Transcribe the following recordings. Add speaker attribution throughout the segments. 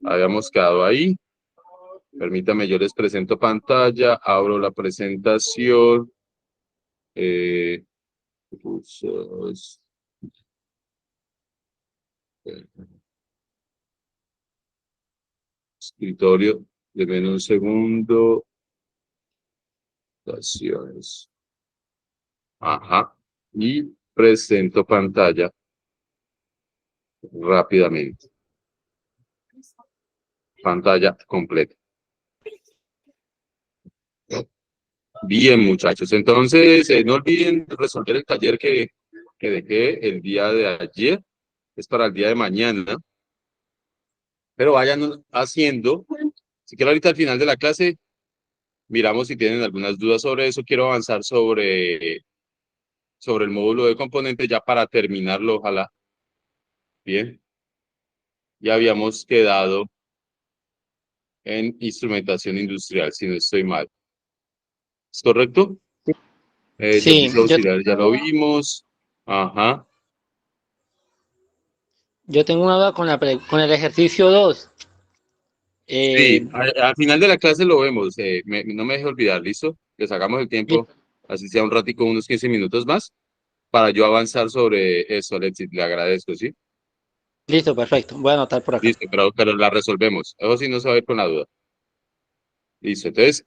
Speaker 1: Habíamos quedado ahí. Permítame, yo les presento pantalla, abro la presentación. Recursos, escritorio, denme un segundo. Presentaciones. Ajá. Y presento pantalla rápidamente. Pantalla completa. Bien, muchachos. Entonces, no olviden resolver el taller que dejé el día de ayer. Es para el día de mañana. Pero vayan haciendo. Si quieren, ahorita al final de la clase, miramos si tienen algunas dudas sobre eso. Quiero avanzar sobre el módulo de componentes ya para terminarlo, ojalá. Bien. Ya habíamos quedado en instrumentación industrial, si no estoy mal. ¿Es correcto?
Speaker 2: Sí,
Speaker 1: Servicio auxiliar ya lo vimos. Ajá.
Speaker 2: yo tengo una duda con el ejercicio 2.
Speaker 1: Sí, al final de la clase lo vemos. No me deje olvidar, ¿listo? Que sacamos el tiempo,
Speaker 2: Listo,
Speaker 1: así sea un ratico, unos 15 minutos más, para yo avanzar sobre eso, Alexis. Le agradezco, ¿sí?
Speaker 2: listo, perfecto. Voy a anotar por acá.
Speaker 1: Listo, pero la resolvemos. Eso sí no se va a ir con la duda. Listo, entonces,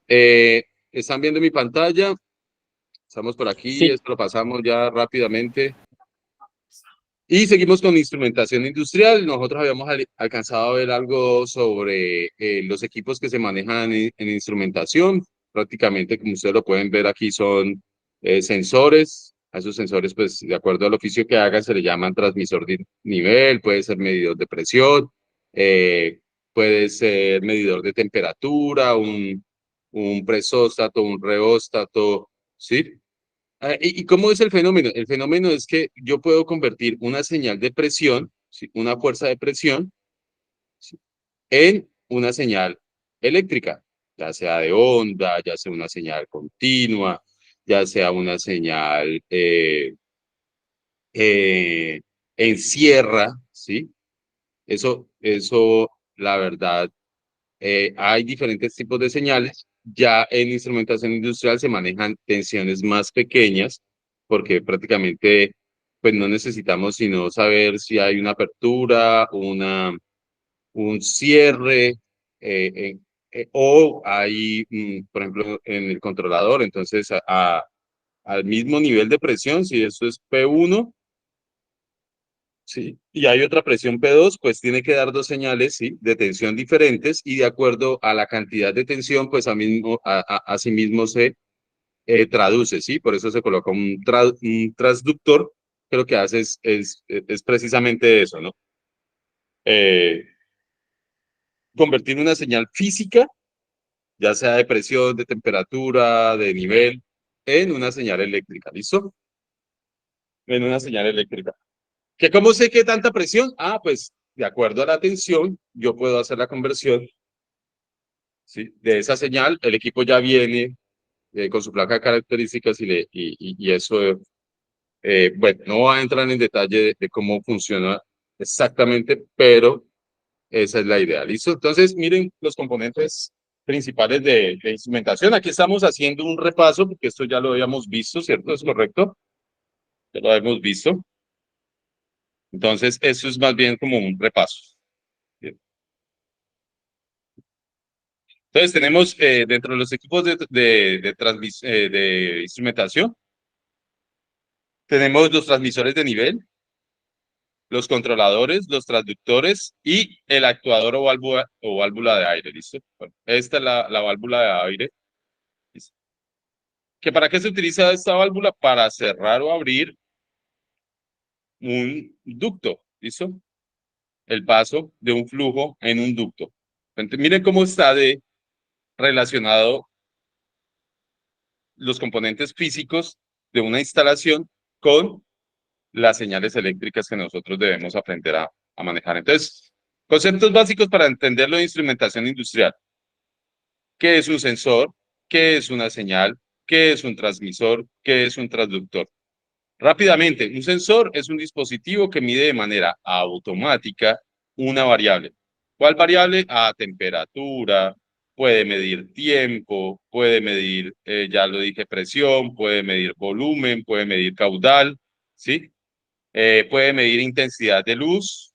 Speaker 1: están viendo mi pantalla. Estamos por aquí,
Speaker 2: Sí,
Speaker 1: esto lo pasamos ya rápidamente. Y seguimos con instrumentación industrial. Nosotros habíamos alcanzado a ver algo sobre los equipos que se manejan en instrumentación. Prácticamente, como ustedes lo pueden ver aquí, son sensores. A esos sensores, pues, de acuerdo al oficio que hagan, se le llaman transmisor de nivel, puede ser medidor de presión, eh, puede ser medidor de temperatura, un presóstato, un reóstato, ¿sí? ¿Y cómo es el fenómeno? El fenómeno es que yo puedo convertir una señal de presión, ¿sí? Una fuerza de presión, ¿sí? En una señal eléctrica, ya sea de onda, ya sea una señal continua, ya sea una señal eh, en sierra, ¿sí? La verdad, hay diferentes tipos de señales. Ya en instrumentación industrial se manejan tensiones más pequeñas, porque prácticamente pues no necesitamos sino saber si hay una apertura, un cierre, o hay, por ejemplo, en el controlador, entonces al mismo nivel de presión, si eso es P1, sí, y hay otra presión P2, pues tiene que dar dos señales, sí, de tensión diferentes y de acuerdo a la cantidad de tensión, pues así mismo se traduce, sí, por eso se coloca un transductor, que lo que hace es precisamente eso, ¿no? Eh, Convertir una señal física, ya sea de presión, de temperatura, de nivel, en una señal eléctrica, ¿listo? En una señal eléctrica. ¿Que cómo sé qué tanta presión? Ah, pues de acuerdo a la tensión, yo puedo hacer la conversión, ¿sí? De esa señal. El equipo ya viene con su placa de características y eso, bueno, no va a entrar en detalle de cómo funciona exactamente, pero esa es la idea, ¿listo? Entonces, miren los componentes principales de instrumentación. Aquí estamos haciendo un repaso, porque esto ya lo habíamos visto, ¿cierto? ¿Es correcto? Ya lo habíamos visto. Entonces, eso es más bien como un repaso. Bien. Entonces, tenemos dentro de los equipos de instrumentación, tenemos los transmisores de nivel, los controladores, los transductores y el actuador o válvula de aire, ¿listo? Bueno, esta es la válvula de aire. ¿Listo? ¿Que para qué se utiliza esta válvula? Para cerrar o abrir un ducto, ¿listo? El paso de un flujo en un ducto. Entonces, miren cómo está relacionado los componentes físicos de una instalación con las señales eléctricas que nosotros debemos aprender a manejar. Entonces, conceptos básicos para entenderlo de instrumentación industrial. ¿Qué es un sensor? ¿Qué es una señal? ¿Qué es un transmisor? ¿Qué es un transductor? Rápidamente, un sensor es un dispositivo que mide de manera automática una variable. ¿Cuál variable? Temperatura, puede medir tiempo, puede medir, ya lo dije, presión, puede medir volumen, puede medir caudal, ¿sí? Puede medir intensidad de luz,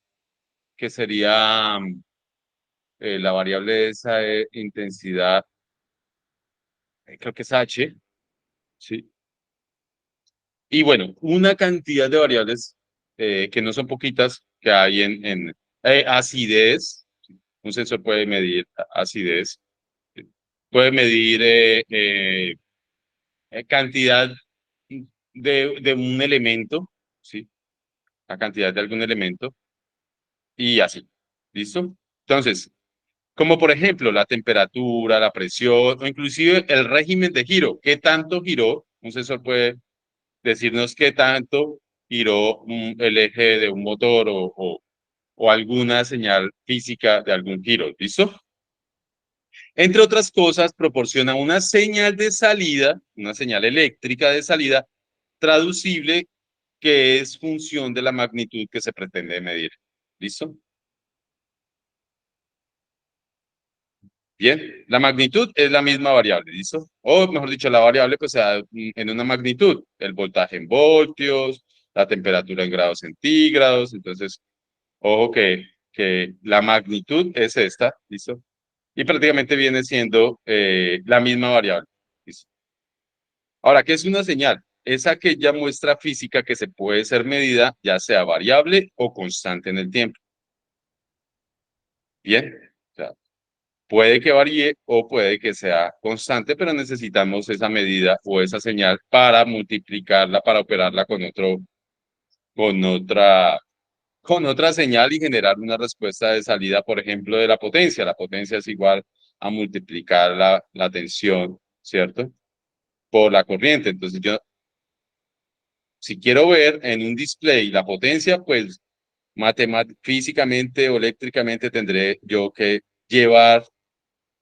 Speaker 1: que sería la variable de esa intensidad, creo que es H, ¿sí? Y bueno, una cantidad de variables que no son poquitas que hay en acidez. Un sensor puede medir acidez, puede medir cantidad de un elemento, ¿sí? La cantidad de algún elemento y así. ¿Listo? Entonces, como por ejemplo la temperatura, la presión o inclusive el régimen de giro. ¿Qué tanto giró? Un sensor puede decirnos qué tanto giró el eje de un motor o alguna señal física de algún giro. ¿Listo? Entre otras cosas, proporciona una señal de salida, una señal eléctrica de salida traducible que es función de la magnitud que se pretende medir. ¿Listo? Bien, la magnitud es la misma variable, ¿listo? O mejor dicho, la variable pues se da en una magnitud, el voltaje en voltios, la temperatura en grados centígrados, entonces, ojo que la magnitud es esta, ¿listo? Y prácticamente viene siendo la misma variable, ¿listo? Ahora, ¿qué es una señal? Es aquella muestra física que se puede ser medida, ya sea variable o constante en el tiempo. Bien, o sea, puede que varíe o puede que sea constante, pero necesitamos esa medida o esa señal para multiplicarla, para operarla con otra, con otra señal y generar una respuesta de salida, por ejemplo, de la potencia. La potencia es igual a multiplicar la tensión, ¿cierto? Por la corriente. Entonces, yo, si quiero ver en un display la potencia, pues físicamente o eléctricamente tendré yo que llevar,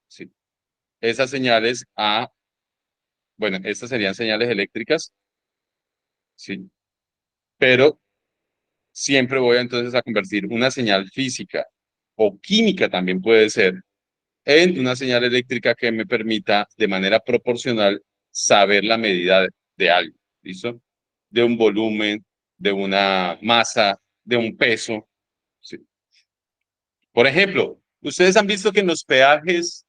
Speaker 1: ¿sí?, esas señales a, bueno, estas serían señales eléctricas, sí, pero siempre voy entonces a convertir una señal física o química también puede ser en una señal eléctrica que me permita de manera proporcional saber la medida de algo, ¿listo? De un volumen, de una masa, de un peso, ¿sí? Por ejemplo, ustedes han visto que en los peajes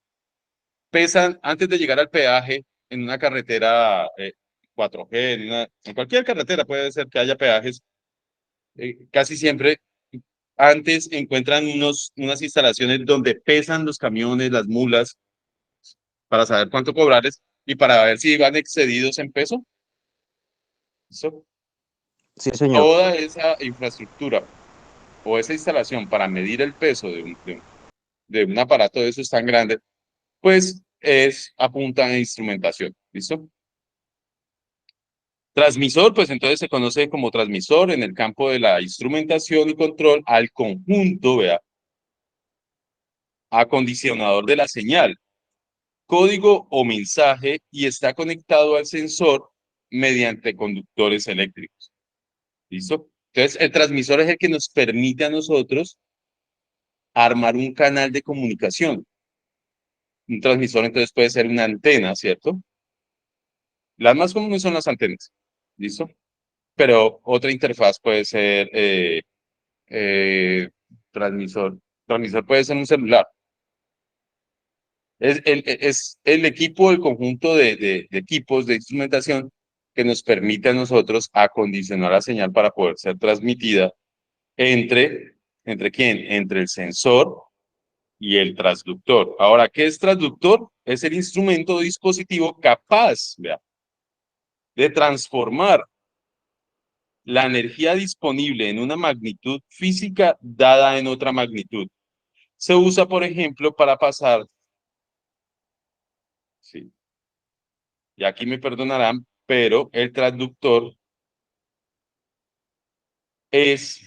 Speaker 1: pesan, antes de llegar al peaje, en una carretera 4G, en cualquier carretera puede ser que haya peajes, casi siempre antes encuentran unas instalaciones donde pesan los camiones, las mulas, para saber cuánto cobrarles y para ver si van excedidos en peso. ¿Listo?
Speaker 3: Sí, señor.
Speaker 1: Toda esa infraestructura o esa instalación para medir el peso de un aparato de esos tan grande, pues es a punta de instrumentación. ¿Listo? Transmisor, pues entonces se conoce como transmisor en el campo de la instrumentación y control al conjunto, vea, acondicionador de la señal, código o mensaje y está conectado al sensor mediante conductores eléctricos. ¿Listo? Entonces, el transmisor es el que nos permite a nosotros armar un canal de comunicación. Un transmisor entonces puede ser una antena, ¿cierto? Las más comunes son las antenas. ¿Listo? Pero otra interfaz puede ser eh, transmisor. Transmisor puede ser un celular. Es el equipo, el conjunto de equipos de instrumentación que nos permite a nosotros acondicionar la señal para poder ser transmitida ¿entre quién? Entre el sensor y el transductor. Ahora, ¿qué es transductor? Es el instrumento o dispositivo capaz, vea, de transformar la energía disponible en una magnitud física dada en otra magnitud. Se usa, por ejemplo, para pasar, sí, y aquí me perdonarán, pero el transductor es,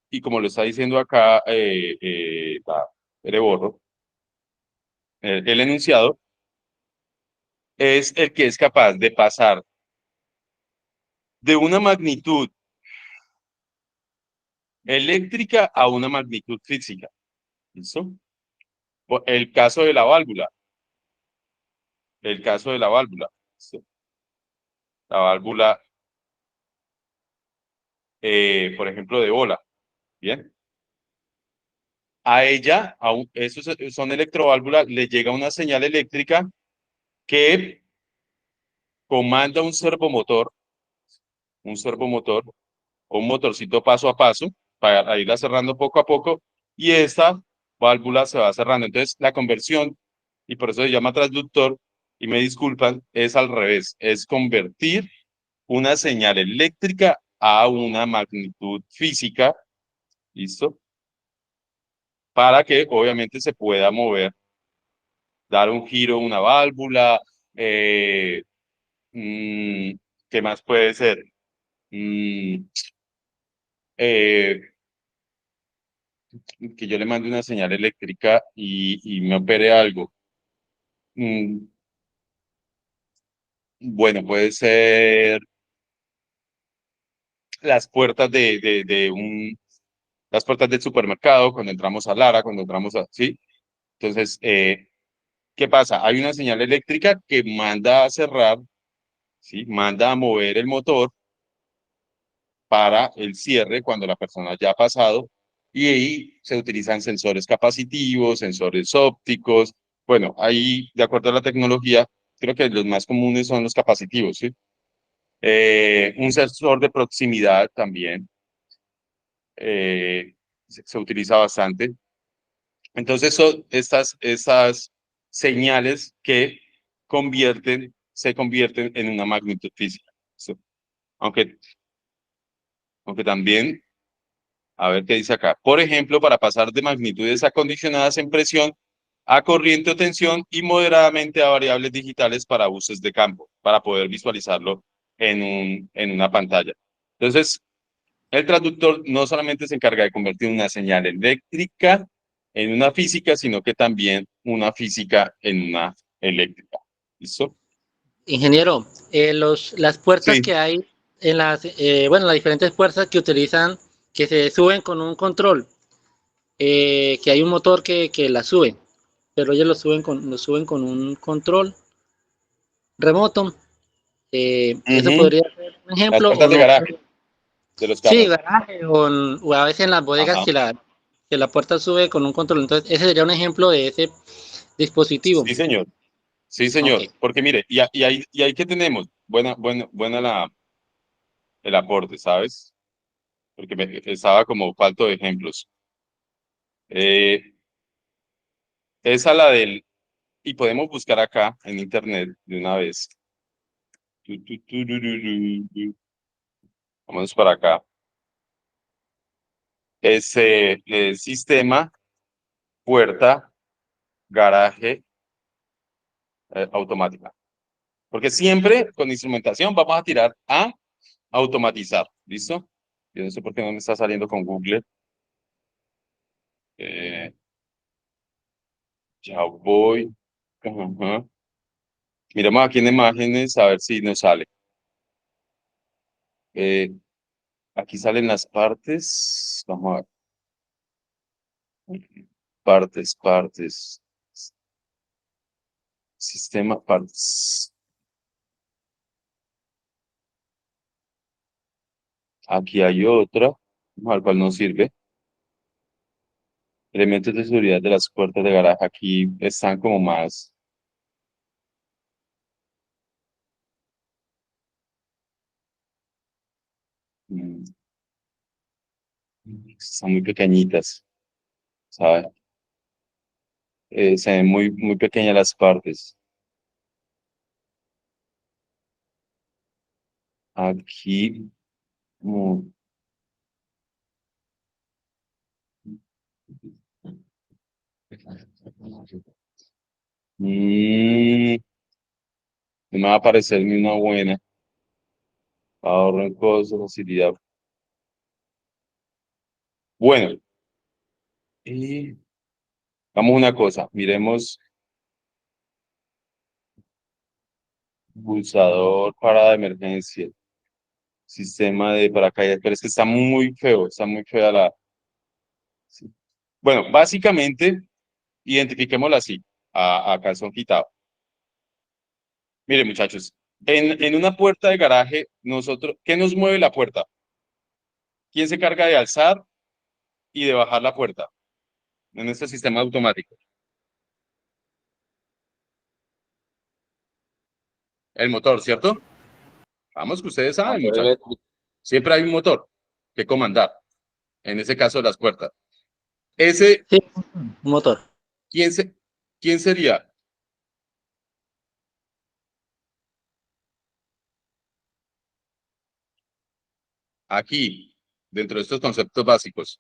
Speaker 1: y como lo está diciendo acá Ereborro, el enunciado, es el que es capaz de pasar de una magnitud eléctrica a una magnitud física. ¿Listo? El caso de la válvula. El caso de la válvula. ¿Listo? La válvula, por ejemplo, de bola. Bien. A ella, esos son electroválvulas, le llega una señal eléctrica que comanda un servomotor, un motorcito paso a paso, para irla cerrando poco a poco, y esta válvula se va cerrando. Entonces, la conversión, y por eso se llama transductor, y me disculpan, es al revés, es convertir una señal eléctrica a una magnitud física, ¿listo? Para que obviamente se pueda mover, dar un giro a una válvula, mm, ¿qué más puede ser? Mm, eh, que yo le mande una señal eléctrica y me opere algo. Mm, bueno, puede ser las puertas las puertas del supermercado, cuando entramos a Lara, cuando entramos a, ¿sí? Entonces, ¿qué pasa? Hay una señal eléctrica que manda a cerrar, ¿sí? Manda a mover el motor para el cierre cuando la persona ya ha pasado, y ahí se utilizan sensores capacitivos, sensores ópticos. Bueno, ahí, de acuerdo a la tecnología, creo que los más comunes son los capacitivos, ¿sí? Un sensor de proximidad también se utiliza bastante. Entonces son estas señales que se convierten en una magnitud física, ¿sí? Aunque, aunque también, a ver qué dice acá. Por ejemplo, para pasar de magnitudes acondicionadas en presión a corriente o tensión y moderadamente a variables digitales para buses de campo, para poder visualizarlo en una pantalla. Entonces, el traductor no solamente se encarga de convertir una señal eléctrica en una física, sino que también una física en una eléctrica. ¿Listo?
Speaker 2: Ingeniero, las puertas
Speaker 1: Sí.
Speaker 2: que hay en bueno, las diferentes puertas que utilizan, que se suben con un control, que hay un motor que las sube, pero ellos lo suben con un control remoto. Eso
Speaker 1: Ujú.
Speaker 2: podría ser un
Speaker 1: Las
Speaker 2: ejemplo o
Speaker 1: puertas de
Speaker 2: no.
Speaker 1: garaje de los
Speaker 2: Sí,
Speaker 1: carros.
Speaker 2: garaje o a veces en las bodegas
Speaker 1: Ajá.
Speaker 2: que la puerta sube con un control. Entonces, ese sería un ejemplo de ese dispositivo.
Speaker 1: Sí, señor. Sí,
Speaker 2: Ok.
Speaker 1: señor. Porque mire, y ahí que tenemos buena el aporte, ¿sabes? Porque estaba como falto de ejemplos. Eh, esa la del, y podemos buscar acá en internet de una vez. Vamos para acá. Ese sistema, puerta, garaje, automática. Porque siempre con instrumentación vamos a tirar a automatizar. ¿Listo? Yo no sé por qué no me está saliendo con Google. Eh, ya voy. Ajá. Miremos aquí en imágenes a ver si nos sale. Eh, aquí salen las partes. Vamos a ver. Partes. Sistema, partes. Aquí hay otra, al cual no sirve. Elementos de seguridad de las puertas de garaje. Aquí están como más. mm, Están muy pequeñitas, ¿sabes? Se ven muy pequeñas las partes. Aquí. mm, mm, no me va a parecer ni una buena. Ahorro en costos, facilidad. Bueno, y vamos a una cosa. Miremos pulsador para emergencia. Sistema de paracaídas. Pero es que está muy feo. Está muy fea la. Sí. Bueno, básicamente, identifiquémoslo así, a calzón quitado. Miren, muchachos, en una puerta de garaje, ¿qué nos mueve la puerta? ¿Quién se carga de alzar y de bajar la puerta en este sistema automático? El motor, ¿cierto? Vamos, que ustedes saben,
Speaker 3: Motor
Speaker 1: muchachos.
Speaker 3: eléctrico.
Speaker 1: Siempre hay un motor que comandar, en ese caso las puertas. Ese,
Speaker 2: Sí, un motor.
Speaker 1: ¿quién, se, ¿quién sería? Aquí, dentro de estos conceptos básicos.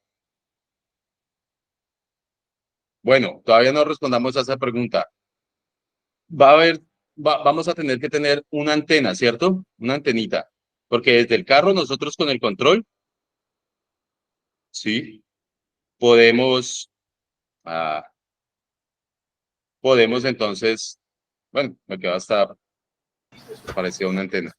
Speaker 1: Bueno, todavía no respondamos a esa pregunta. Va a haber, vamos a tener que tener una antena, ¿cierto? Una antenita. Porque desde el carro nosotros con el control, sí, podemos, ah, podemos entonces, bueno, me queda hasta parecía una antena.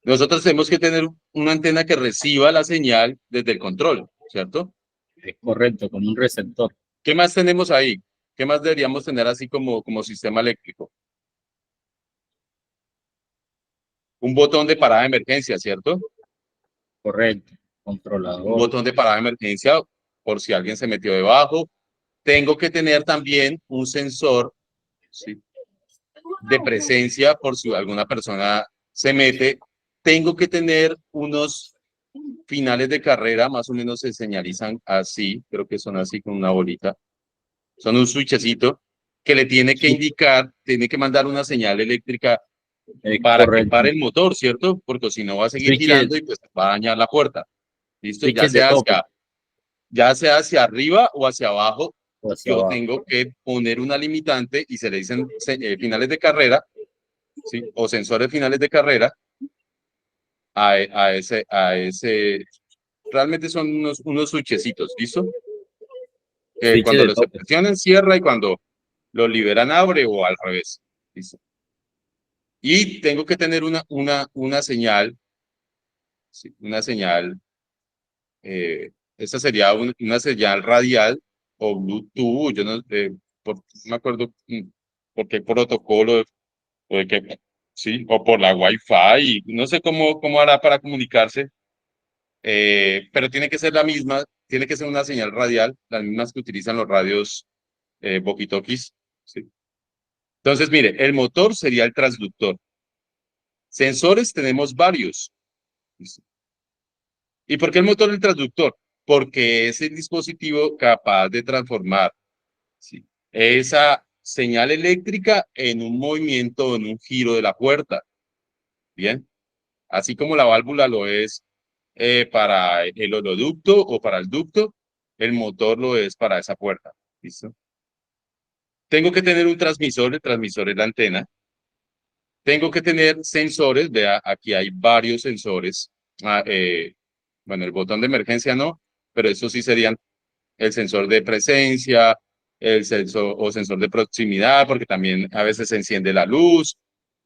Speaker 1: Nosotros tenemos que tener una antena que reciba la señal desde el control, ¿cierto?
Speaker 3: Es correcto, con un receptor.
Speaker 1: ¿Qué más tenemos ahí? ¿Qué más deberíamos tener así como sistema eléctrico? Un botón de parada de emergencia, ¿cierto?
Speaker 3: Correcto.
Speaker 1: Un
Speaker 3: Controlador.
Speaker 1: botón de parada de emergencia por si alguien se metió debajo. Tengo que tener también un sensor, ¿sí?, de presencia por si alguna persona se mete. Tengo que tener unos finales de carrera, más o menos se señalizan así, creo que son así con una bolita. Son un switchecito que le tiene que
Speaker 3: Sí,
Speaker 1: indicar, tiene que mandar una señal eléctrica
Speaker 3: es
Speaker 1: para que
Speaker 3: correcto.
Speaker 1: pare el motor, ¿cierto? Porque si no va a seguir
Speaker 3: Switches,
Speaker 1: girando y pues va a dañar la puerta. ¿Listo?
Speaker 3: switches de tope
Speaker 1: Ya sea hacia arriba o hacia abajo,
Speaker 3: o hacia
Speaker 1: yo
Speaker 3: abajo.
Speaker 1: tengo que poner una limitante y se le dicen finales de carrera, ¿sí? O sensores finales de carrera a ese, realmente son unos switchecitos, ¿listo? Que
Speaker 3: Switches
Speaker 1: cuando
Speaker 3: de
Speaker 1: los
Speaker 3: tope.
Speaker 1: presionan cierra y cuando los liberan abre o al revés, ¿listo? Y tengo que tener una señal, ¿sí?, una señal, esta sería una señal radial o Bluetooth, yo no, no me acuerdo por qué protocolo, o de qué, sí, o por la Wi-Fi, no sé cómo hará para comunicarse, pero tiene que ser la misma, tiene que ser una señal radial, las mismas que utilizan los radios walkie-talkies, ¿sí? Entonces, mire, el motor sería el transductor. Sensores tenemos varios. ¿Listo? ¿Y por qué el motor el transductor? Porque es el dispositivo capaz de transformar, ¿sí?, esa señal eléctrica en un movimiento, en un giro de la puerta. Bien, así como la válvula lo es para el oleoducto o para el ducto, el motor lo es para esa puerta. ¿Listo? Tengo que tener un transmisor, el transmisor es la antena. Tengo que tener sensores, vea, aquí hay varios sensores. Ah, bueno, el botón de emergencia no, pero eso sí serían el sensor de presencia, el sensor o sensor de proximidad, porque también a veces se enciende la luz,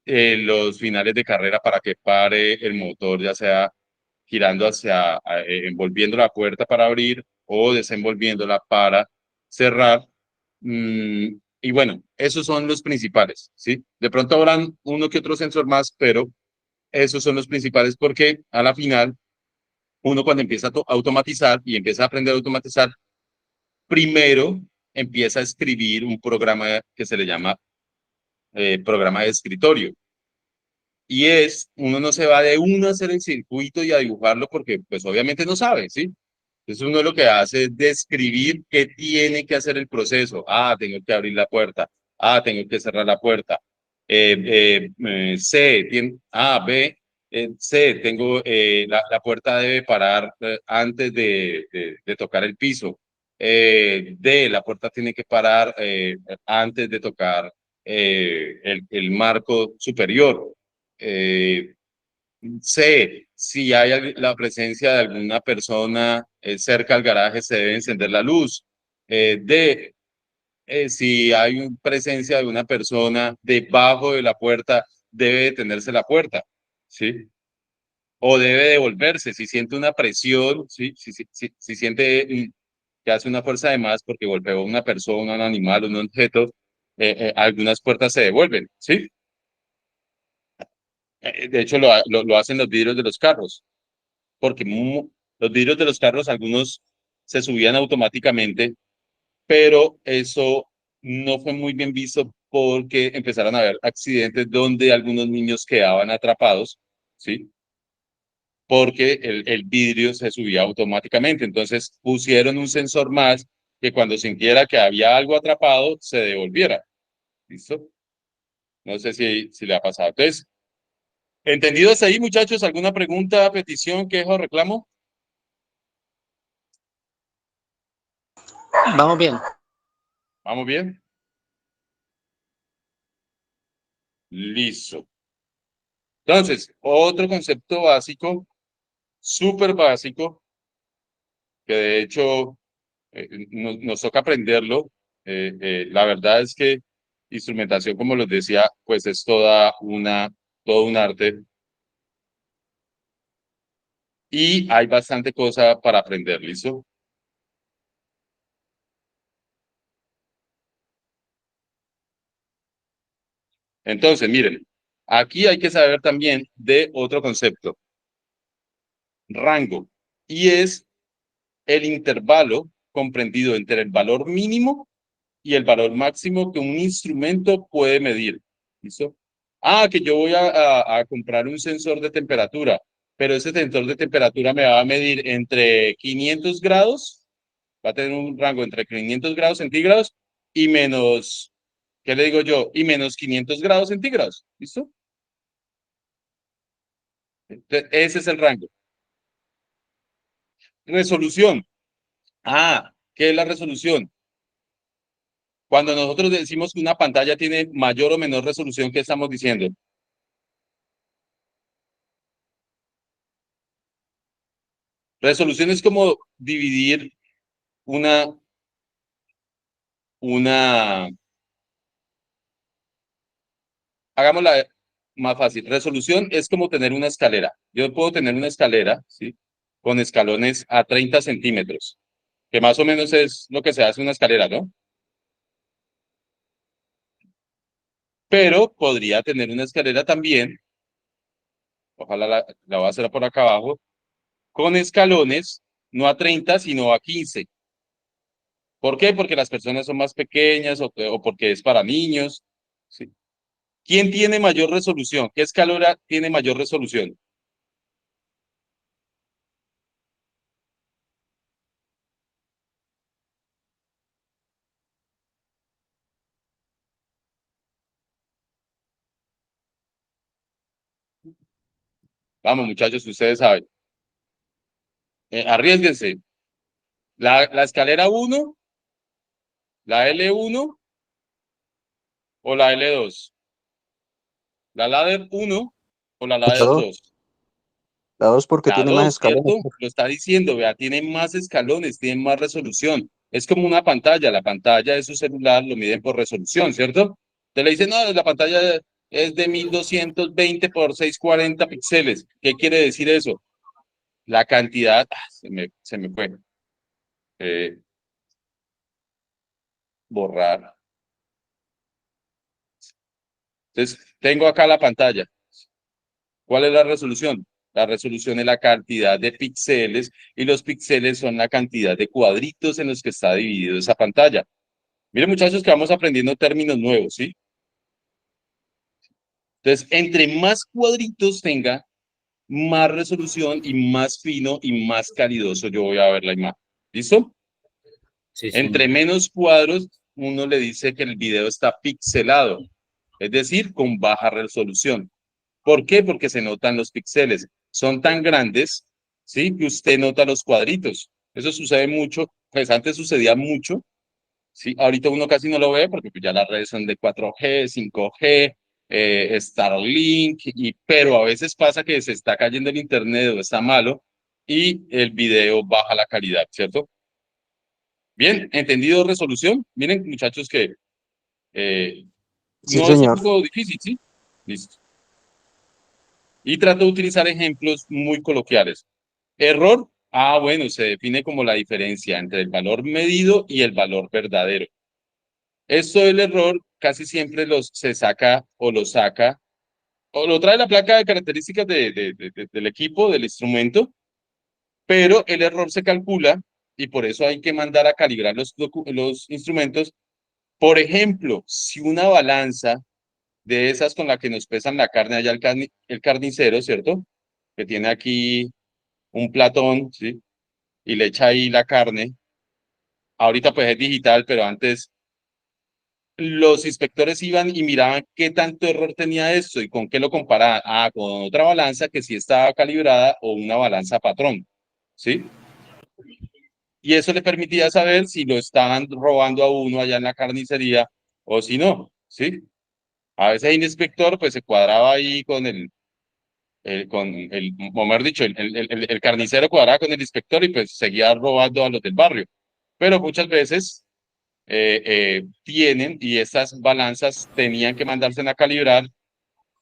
Speaker 1: los finales de carrera para que pare el motor, ya sea girando envolviendo la puerta para abrir o desenvolviéndola para cerrar. Y bueno, esos son los principales, ¿sí? De pronto habrán uno que otro sensor más, pero esos son los principales porque a la final, uno cuando empieza a automatizar y empieza a aprender a automatizar, primero empieza a escribir un programa que se le llama programa de escritorio. Y uno no se va de uno a hacer el circuito y a dibujarlo porque pues obviamente no sabe, ¿sí? Entonces uno lo que hace es describir qué tiene que hacer el proceso. Ah, tengo que abrir la puerta. Ah, tengo que cerrar la puerta. C, B, C, la puerta debe parar antes de tocar el piso. D, la puerta tiene que parar antes de tocar el marco superior. Eh, C, si hay la presencia de alguna persona cerca al garaje, se debe encender la luz. D, si hay presencia de una persona debajo de la puerta, debe detenerse la puerta, ¿sí? O debe devolverse si siente una presión, ¿sí? Si siente que hace una fuerza de más porque golpeó a una persona, un animal, un objeto, algunas puertas se devuelven, ¿sí? De hecho, lo hacen los vidrios de los carros, porque los vidrios de los carros, algunos se subían automáticamente, pero eso no fue muy bien visto porque empezaron a haber accidentes donde algunos niños quedaban atrapados, ¿sí? Porque el vidrio se subía automáticamente. Entonces pusieron un sensor más que cuando sintiera que había algo atrapado, se devolviera. ¿Listo? No sé si le ha pasado. Entonces, ¿entendido hasta ahí, muchachos? ¿Alguna pregunta, petición, queja o reclamo?
Speaker 2: Vamos bien.
Speaker 1: ¿Vamos bien? Listo. Entonces, otro concepto básico, súper básico, que de hecho nos toca aprenderlo. La verdad es que instrumentación, como les decía, pues es todo un arte y hay bastante cosa para aprender, ¿listo? Entonces, miren, aquí hay que saber también de otro concepto, rango, y es el intervalo comprendido entre el valor mínimo y el valor máximo que un instrumento puede medir. ¿Listo? Ah, que yo voy a comprar un sensor de temperatura, pero ese sensor de temperatura me va a medir entre 500 grados, va a tener un rango entre 500 grados centígrados y menos, ¿qué le digo yo? Y menos 500 grados centígrados. ¿Listo? Entonces, ese es el rango. Resolución. Ah, ¿qué es la resolución? Cuando nosotros decimos que una pantalla tiene mayor o menor resolución, ¿qué estamos diciendo? Resolución es como dividir una, una, hagámosla más fácil. Resolución es como tener una escalera. Yo puedo tener una escalera, ¿sí? Con escalones a 30 centímetros, que más o menos es lo que se hace una escalera, ¿no? Pero podría tener una escalera también, ojalá la voy a hacer por acá abajo, con escalones no a 30, sino a 15. ¿Por qué? Porque las personas son más pequeñas o porque es para niños. ¿Sí? ¿Quién tiene mayor resolución? ¿Qué escalera tiene mayor resolución? Vamos, muchachos, ustedes saben. Arriésguense. La escalera uno, la L1 o la L2. La ladder uno o la
Speaker 4: La
Speaker 1: ladder
Speaker 4: 2,
Speaker 1: 2.
Speaker 4: la 2 porque
Speaker 1: La
Speaker 4: tiene más
Speaker 1: 2,
Speaker 4: escalones.
Speaker 1: ¿cierto? Lo está diciendo, vea, tiene más escalones, tiene más resolución. Es como una pantalla. La pantalla de su celular lo miden por resolución, ¿cierto? Te le dicen, no, la pantalla es de 1220 por 640 píxeles. ¿Qué quiere decir eso? La cantidad, se me fue. Eh, borrar. Entonces, tengo acá la pantalla. ¿Cuál es la resolución? La resolución es la cantidad de píxeles y los píxeles son la cantidad de cuadritos en los que está dividido esa pantalla. Miren, muchachos, que vamos aprendiendo términos nuevos, ¿sí? Entonces, entre más cuadritos tenga, más resolución y más fino y más calidoso yo voy a ver la imagen. ¿Listo?
Speaker 3: Sí,
Speaker 1: Entre
Speaker 3: señor.
Speaker 1: menos cuadros, uno le dice que el video está pixelado, es decir, con baja resolución. ¿Por qué? Porque se notan los píxeles. Son tan grandes, ¿sí? Que usted nota los cuadritos. Eso sucede mucho, pues antes sucedía mucho, ¿sí? Ahorita uno casi no lo ve porque pues, ya las redes son de 4G, 5G, Starlink, pero a veces pasa que se está cayendo el internet o está malo y el video baja la calidad, ¿cierto? Bien, ¿entendido resolución? Miren, muchachos, que eh,
Speaker 4: Sí,
Speaker 1: no es
Speaker 4: señor.
Speaker 1: algo difícil, ¿sí? Listo. Y trato de utilizar ejemplos muy coloquiales. Error, Ah, bueno, se define como la diferencia entre el valor medido y el valor verdadero. Esto del error casi siempre se saca o lo saca o lo trae la placa de características del equipo, del instrumento, pero el error se calcula y por eso hay que mandar a calibrar los instrumentos. Por ejemplo, si una balanza de esas con la que nos pesan la carne allá el carnicero, ¿cierto? Que tiene aquí un platón, ¿sí? Y le echa ahí la carne. Ahorita pues es digital, pero antes los inspectores iban y miraban qué tanto error tenía esto y con qué lo comparaban. Ah, con otra balanza que sí estaba calibrada o una balanza patrón, ¿sí? Y eso le permitía saber si lo estaban robando a uno allá en la carnicería o si no, ¿sí? A veces el inspector pues se cuadraba ahí o mejor dicho, el carnicero cuadraba con el inspector y pues seguía robando a los del barrio. Pero muchas veces tienen y estas balanzas tenían que mandarse a calibrar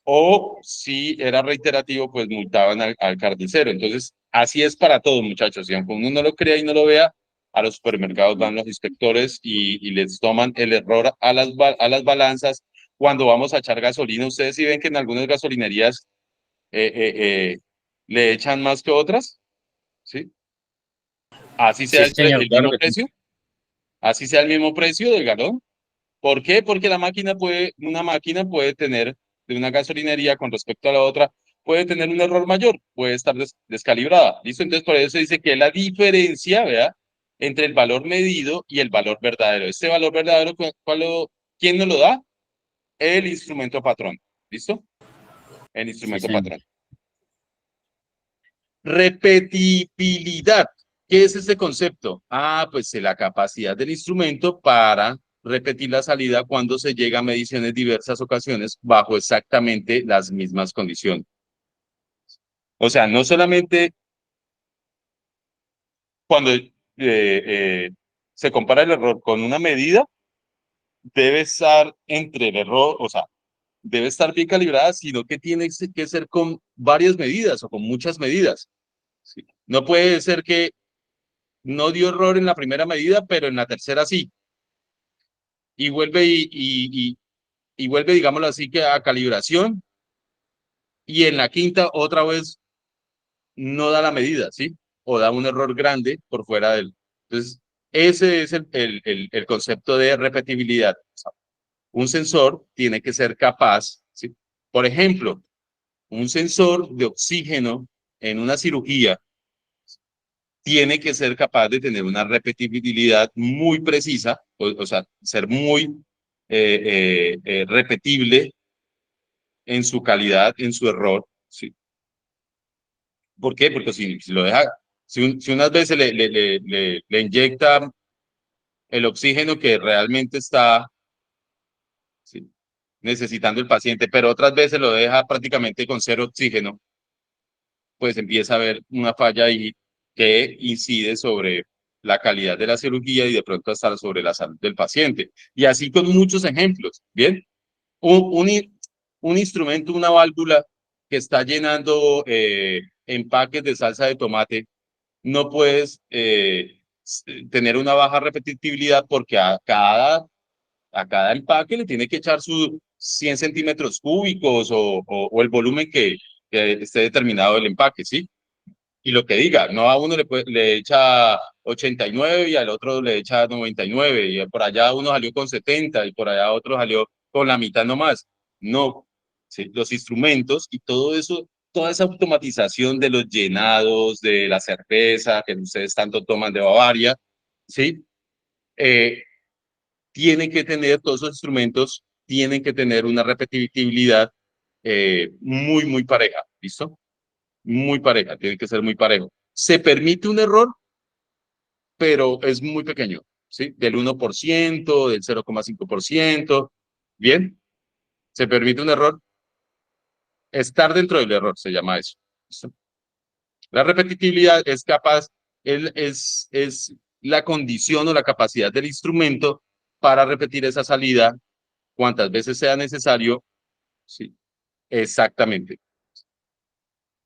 Speaker 1: o si era reiterativo, pues multaban al carnicero. Entonces, así es para todos, muchachos. Y aunque uno no lo crea y no lo vea, a los supermercados van los inspectores y les toman el error a las balanzas. Cuando vamos a echar gasolina, ustedes sí ven que en algunas gasolinerías eh, eh, eh, le echan más que otras, ¿sí? Así sea
Speaker 3: Sí, señor,
Speaker 1: el
Speaker 3: claro
Speaker 1: mismo
Speaker 3: que sí.
Speaker 1: precio, así sea el mismo precio del galón. ¿Por qué? Porque una máquina puede tener, de una gasolinería con respecto a la otra, puede tener un error mayor, puede estar descalibrada. ¿Listo? Entonces, por eso se dice que la diferencia, ¿vea? Entre el valor medido y el valor verdadero. Este valor verdadero, ¿quién nos lo da? El instrumento patrón. ¿Listo? El
Speaker 3: Sí,
Speaker 1: instrumento
Speaker 3: señor.
Speaker 1: patrón. Repetibilidad. ¿Qué es este concepto? Ah, pues la capacidad del instrumento para repetir la salida cuando se llega a mediciones diversas ocasiones bajo exactamente las mismas condiciones. O sea, no solamente cuando se compara el error con una medida, debe estar entre el error, o sea, debe estar bien calibrada, sino que tiene que ser con varias medidas o con muchas medidas. ¿Sí? No puede ser que no dio error en la primera medida, pero en la tercera sí. Y vuelve y vuelve, digámoslo así, que a calibración. Y en la quinta otra vez no da la medida, ¿sí? O da un error grande por fuera del. Entonces, ese es el concepto de repetibilidad. O sea, un sensor tiene que ser capaz, ¿sí? Por ejemplo, un sensor de oxígeno en una cirugía tiene que ser capaz de tener una repetibilidad muy precisa, o sea, ser muy repetible en su calidad, en su error. ¿Sí? ¿Por qué? Porque si lo deja, si unas veces le inyecta el oxígeno que realmente está, ¿sí?, necesitando el paciente, pero otras veces lo deja prácticamente con cero oxígeno, pues empieza a haber una falla ahí que incide sobre la calidad de la cirugía y de pronto hasta sobre la salud del paciente. Y así con muchos ejemplos, ¿bien? Un instrumento, una válvula que está llenando empaques de salsa de tomate, no puedes tener una baja repetitividad porque a cada empaque le tiene que echar sus 100 centímetros cúbicos o el volumen que esté determinado del empaque, ¿sí? Y lo que diga, no a uno le echa 89 y al otro le echa 99 y por allá uno salió con 70 y por allá otro salió con la mitad nomás. No, ¿sí? Los instrumentos y todo eso, toda esa automatización de los llenados, de la cerveza que ustedes tanto toman de Bavaria, ¿sí? Eh, Tienen que tener, todos esos instrumentos tienen que tener una repetibilidad muy, muy pareja, ¿listo? Muy pareja, tiene que ser muy parejo. Se permite un error, pero es muy pequeño, ¿sí? Del 1%, del 0,5%, ¿bien? Se permite un error, estar dentro del error, se llama eso. ¿Listo? La repetitividad es capaz, es la condición o la capacidad del instrumento para repetir esa salida cuantas veces sea necesario, ¿sí? Exactamente.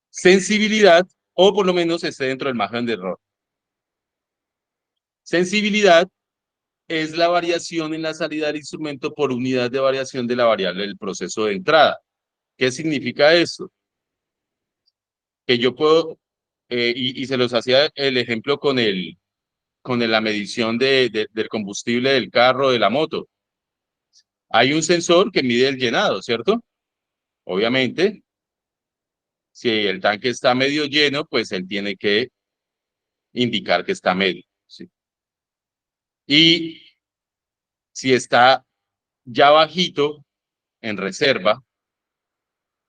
Speaker 1: Sensibilidad o por lo menos esté dentro del margen de error. Sensibilidad es la variación en la salida del instrumento por unidad de variación de la variable del proceso de entrada. ¿Qué significa esto? Que yo puedo, y se los hacía el ejemplo con la medición del combustible del carro, de la moto. Hay un sensor que mide el llenado, ¿cierto? Obviamente, si el tanque está medio lleno, pues él tiene que indicar que está medio, ¿sí? Y si está ya bajito, en reserva,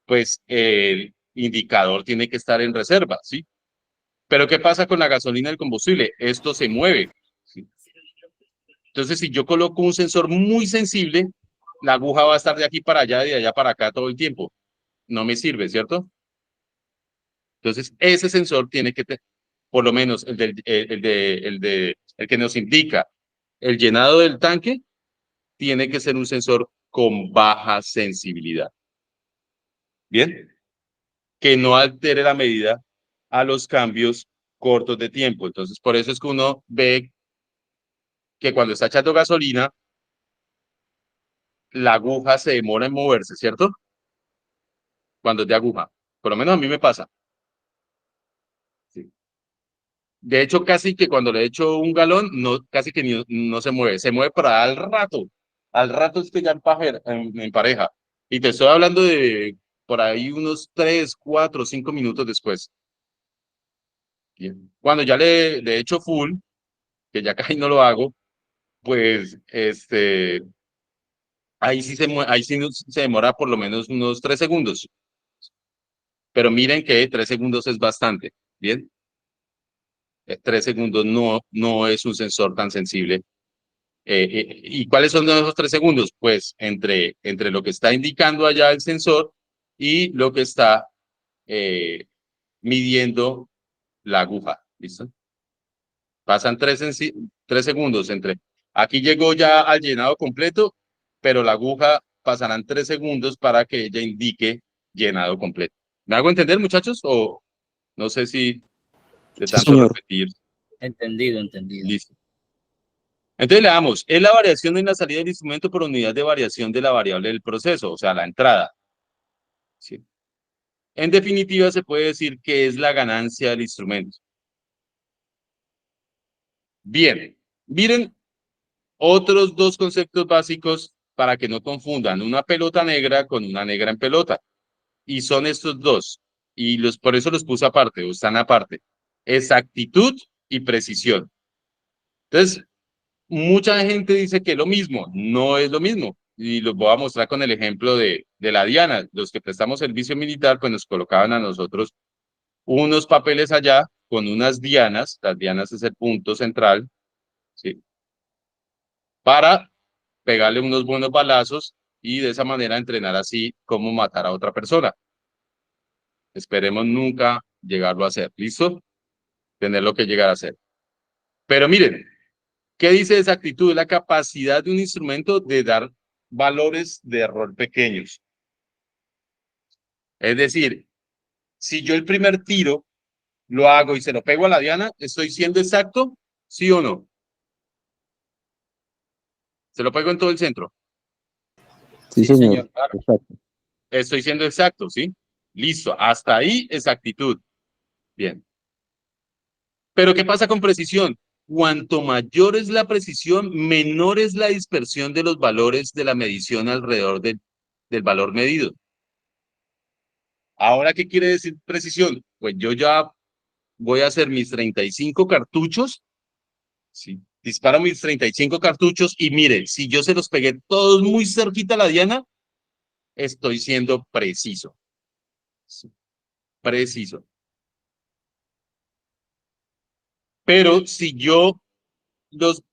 Speaker 1: pues el indicador tiene que estar en reserva, ¿sí? Pero ¿qué pasa con la gasolina y el combustible? Esto se mueve, ¿sí? Entonces, si yo coloco un sensor muy sensible, la aguja va a estar de aquí para allá y de allá para acá todo el tiempo. No me sirve, ¿cierto? Entonces, ese sensor tiene que, por lo menos el que nos indica el llenado del tanque, tiene que ser un sensor con baja sensibilidad. Bien, que no altere la medida a los cambios cortos de tiempo. Entonces, por eso es que uno ve que cuando está echando gasolina, la aguja se demora en moverse, ¿cierto? Cuando es de aguja. Por lo menos a mí me pasa. Sí. De hecho, casi que cuando le echo un galón, no, casi que no se mueve. Se mueve para al rato. Al rato es que ya en pareja. Y te estoy hablando de por ahí unos 3, 4, 5 minutos después. Bien. Cuando ya le echo full, que ya casi no lo hago, pues ahí sí se demora por lo menos unos 3 segundos. Pero miren que 3 segundos es bastante. Bien. 3 segundos no es un sensor tan sensible. ¿Y cuáles son esos 3 segundos? Pues entre lo que está indicando allá el sensor y lo que está midiendo la aguja. ¿Listo? Pasan 3 segundos entre. Aquí llegó ya al llenado completo, pero la aguja pasarán 3 segundos para que ella indique llenado completo. ¿Me hago entender, muchachos? O no sé si de
Speaker 4: Sí,
Speaker 1: tanto
Speaker 4: señor.
Speaker 1: repetir.
Speaker 3: Entendido, entendido.
Speaker 1: Listo. Entonces le damos, es la variación en la salida del instrumento por unidad de variación de la variable del proceso, o sea, la entrada. ¿Sí? En definitiva, se puede decir que es la ganancia del instrumento. Bien, miren otros dos conceptos básicos para que no confundan una pelota negra con una negra en pelota. Y son estos dos. Y por eso los puse aparte, o están aparte. Exactitud y precisión. Entonces, mucha gente dice que es lo mismo, no es lo mismo. Y los voy a mostrar con el ejemplo de la Diana. Los que prestamos servicio militar, pues nos colocaban a nosotros unos papeles allá con unas dianas. Las dianas es el punto central, ¿sí? Para pegarle unos buenos balazos y de esa manera entrenar así cómo matar a otra persona. Esperemos nunca llegarlo a hacer. ¿Listo? Tener lo que llegar a hacer. Pero miren, ¿qué dice esa actitud? La capacidad de un instrumento de dar valores de error pequeños. Es decir, si yo el primer tiro lo hago y se lo pego a la diana, ¿estoy siendo exacto? ¿Sí o no? Se lo pego en todo el centro.
Speaker 4: Sí,
Speaker 3: Sí,
Speaker 4: señor.
Speaker 3: señor, claro.
Speaker 4: Exacto.
Speaker 1: Estoy siendo exacto, ¿sí? Listo. Hasta ahí, exactitud. Bien. Pero ¿qué pasa con precisión? Cuanto mayor es la precisión, menor es la dispersión de los valores de la medición alrededor del valor medido. Ahora, ¿qué quiere decir precisión? Pues yo ya voy a hacer mis 35 cartuchos, ¿sí? Disparo mis 35 cartuchos y mire, si yo se los pegué todos muy cerquita a la diana, estoy siendo preciso. ¿Sí? Preciso. Pero si yo los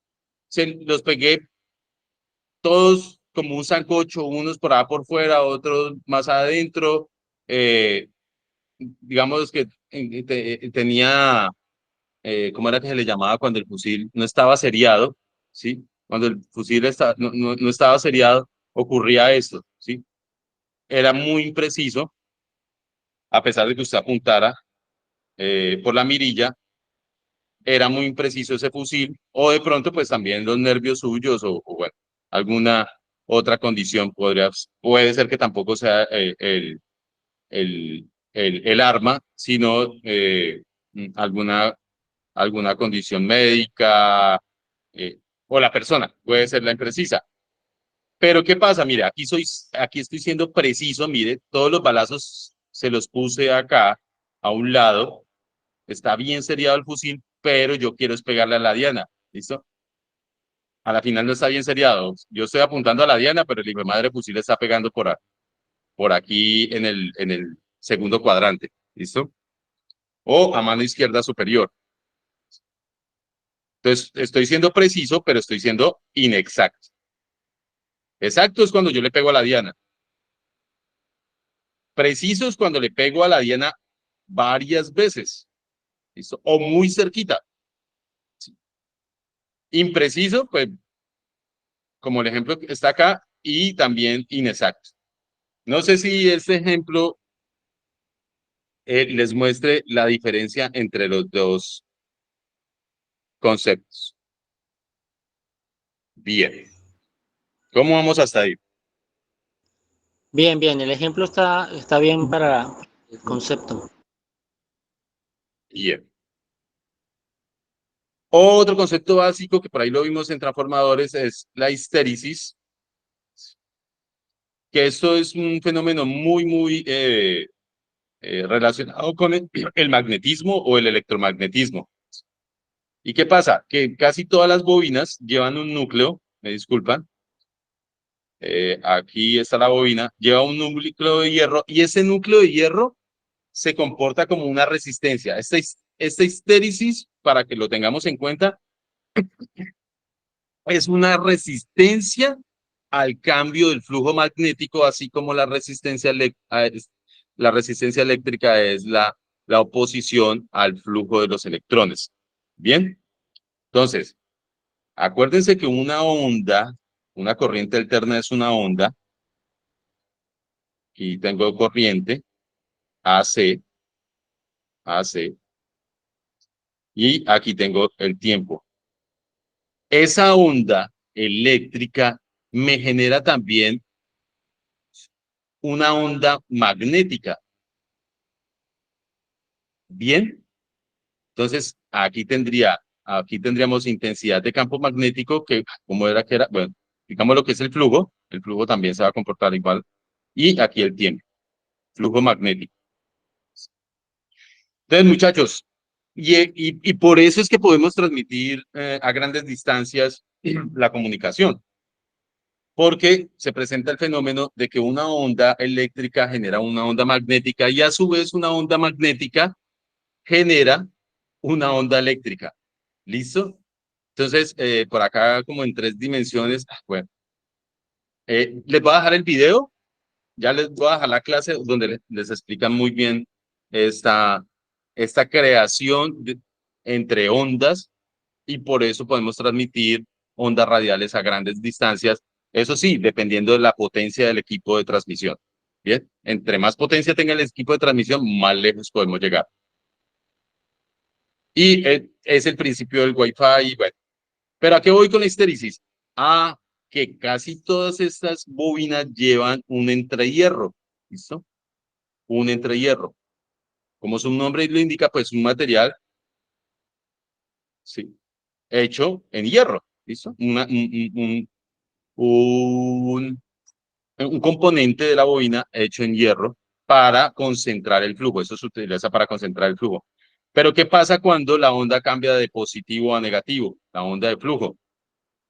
Speaker 1: pegué todos como un sancocho, unos por allá por fuera, otros más adentro, digamos que tenía, ¿cómo era que se le llamaba cuando el fusil no estaba seriado? ¿Sí? Cuando el fusil no estaba seriado, ocurría esto, ¿sí? Era muy impreciso, a pesar de que usted apuntara por la mirilla, era muy impreciso ese fusil, o de pronto pues también los nervios suyos, o bueno, alguna otra condición puede ser que tampoco sea el arma, sino alguna, alguna condición médica, o la persona, puede ser la imprecisa. Pero ¿qué pasa? Mire, aquí estoy siendo preciso, mire, todos los balazos se los puse acá, a un lado, está bien seriado el fusil, pero yo quiero es pegarle a la diana, ¿listo? A la final no está bien seriado. Yo estoy apuntando a la diana, pero el hijo de madre fusil está pegando por aquí en el segundo cuadrante, ¿listo? O a mano izquierda superior. Entonces, estoy siendo preciso, pero estoy siendo inexacto. Exacto es cuando yo le pego a la diana. Preciso es cuando le pego a la diana varias veces, ¿listo? O muy cerquita. ¿Sí? Impreciso, pues, como el ejemplo que está acá, y también inexacto. No sé si este ejemplo les muestre la diferencia entre los dos conceptos. Bien. ¿Cómo vamos hasta ahí?
Speaker 2: Bien, bien, el ejemplo está bien para el concepto.
Speaker 1: Bien. Otro concepto básico que por ahí lo vimos en transformadores es la histéresis, que esto es un fenómeno muy relacionado con el magnetismo o el electromagnetismo. ¿Y qué pasa? Que casi todas las bobinas llevan un núcleo, me disculpan, aquí está la bobina, lleva un núcleo de hierro y ese núcleo de hierro se comporta como una resistencia. Esta histéresis, para que lo tengamos en cuenta, es una resistencia al cambio del flujo magnético, así como la resistencia eléctrica es la oposición al flujo de los electrones. Bien, entonces, acuérdense que una corriente alterna es una onda, y tengo corriente AC, AC, y aquí tengo el tiempo. Esa onda eléctrica me genera también una onda magnética. Bien, entonces aquí tendríamos intensidad de campo magnético que, ¿cómo era que era? Bueno, digamos lo que es el flujo también se va a comportar igual, y aquí el tiempo, flujo magnético. Entonces, muchachos, y por eso es que podemos transmitir a grandes distancias la comunicación, porque se presenta el fenómeno de que una onda eléctrica genera una onda magnética y a su vez una onda magnética genera una onda eléctrica. ¿Listo? Entonces, por acá como en 3 dimensiones, bueno, les voy a dejar el video, ya les voy a dejar la clase donde les explican muy bien esta, esta creación entre ondas, y por eso podemos transmitir ondas radiales a grandes distancias. Eso sí, dependiendo de la potencia del equipo de transmisión. Bien, entre más potencia tenga el equipo de transmisión, más lejos podemos llegar. Y es el principio del Wi-Fi. Bueno, pero ¿a qué voy con la histéresis? A que casi todas estas bobinas llevan un entrehierro. ¿Listo? Un entrehierro. Como su nombre lo indica, pues un material, sí, hecho en hierro. ¿Listo? Un componente de la bobina hecho en hierro para concentrar el flujo. Eso se utiliza para concentrar el flujo. Pero ¿qué pasa cuando la onda cambia de positivo a negativo? La onda de flujo.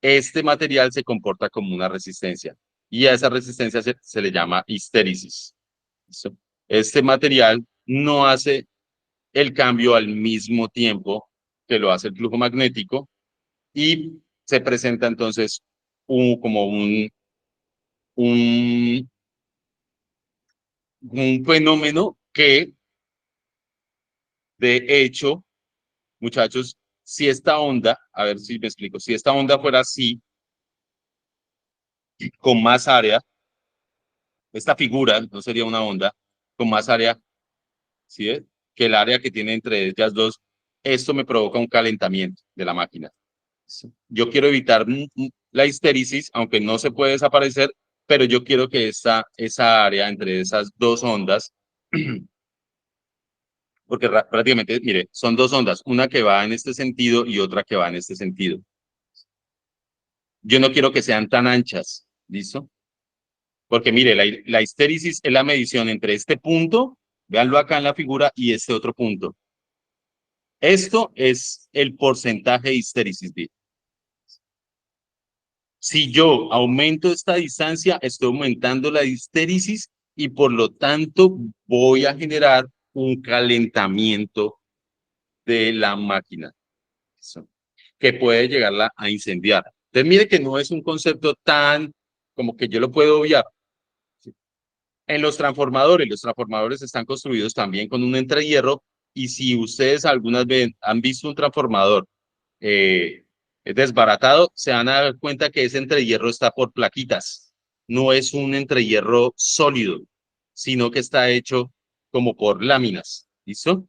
Speaker 1: Este material se comporta como una resistencia y a esa resistencia se le llama histéresis. ¿Listo? Este material no hace el cambio al mismo tiempo que lo hace el flujo magnético, y se presenta entonces como un, un fenómeno que, de hecho, muchachos, si esta onda, a ver si me explico, si esta onda fuera así, con más área, esta figura no sería una onda, con más área, ¿sí ves? que el área que tiene entre ellas dos, esto me provoca un calentamiento de la máquina. Yo quiero evitar la histéresis, aunque no se puede desaparecer, pero yo quiero que esa área entre esas dos ondas, porque prácticamente, mire, son dos ondas, una que va en este sentido y otra que va en este sentido. Yo no quiero que sean tan anchas, ¿listo? Porque mire, la histéresis es la medición entre este punto, véanlo acá en la figura, y este otro punto. Esto es el porcentaje de histéresis, ¿sí? Si yo aumento esta distancia, estoy aumentando la histéresis y por lo tanto voy a generar un calentamiento de la máquina que puede llegarla a incendiar. Entonces mire que no es un concepto tan como que yo lo puedo obviar. En los transformadores están construidos también con un entrehierro y si ustedes algunas vez han visto un transformador desbaratado, se van a dar cuenta que ese entrehierro está por plaquitas. No es un entrehierro sólido, sino que está hecho como por láminas. ¿Listo?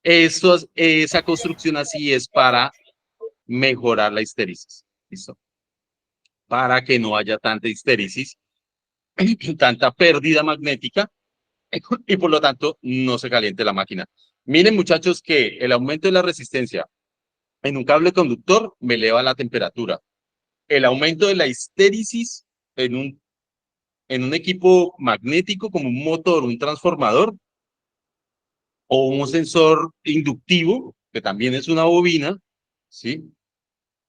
Speaker 1: Esa construcción así es para mejorar la histéresis. ¿Listo? Para que no haya tanta histéresis, tanta pérdida magnética y por lo tanto no se caliente la máquina. Miren muchachos que el aumento de la resistencia en un cable conductor me eleva la temperatura. El aumento de la histéresis en un equipo magnético como un motor, un transformador o un sensor inductivo, que también es una bobina, ¿sí?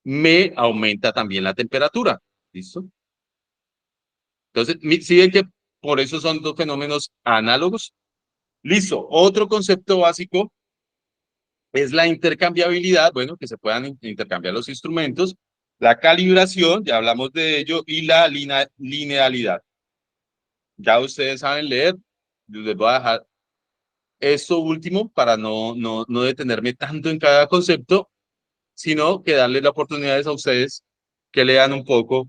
Speaker 1: Me aumenta también la temperatura. ¿Listo? Entonces, si ven que por eso son dos fenómenos análogos. Listo. Otro concepto básico es la intercambiabilidad, bueno, que se puedan intercambiar los instrumentos, la calibración, ya hablamos de ello, y la linealidad. Ya ustedes saben leer, yo les voy a dejar esto último para no detenerme tanto en cada concepto, sino que darle la oportunidad a ustedes que lean un poco,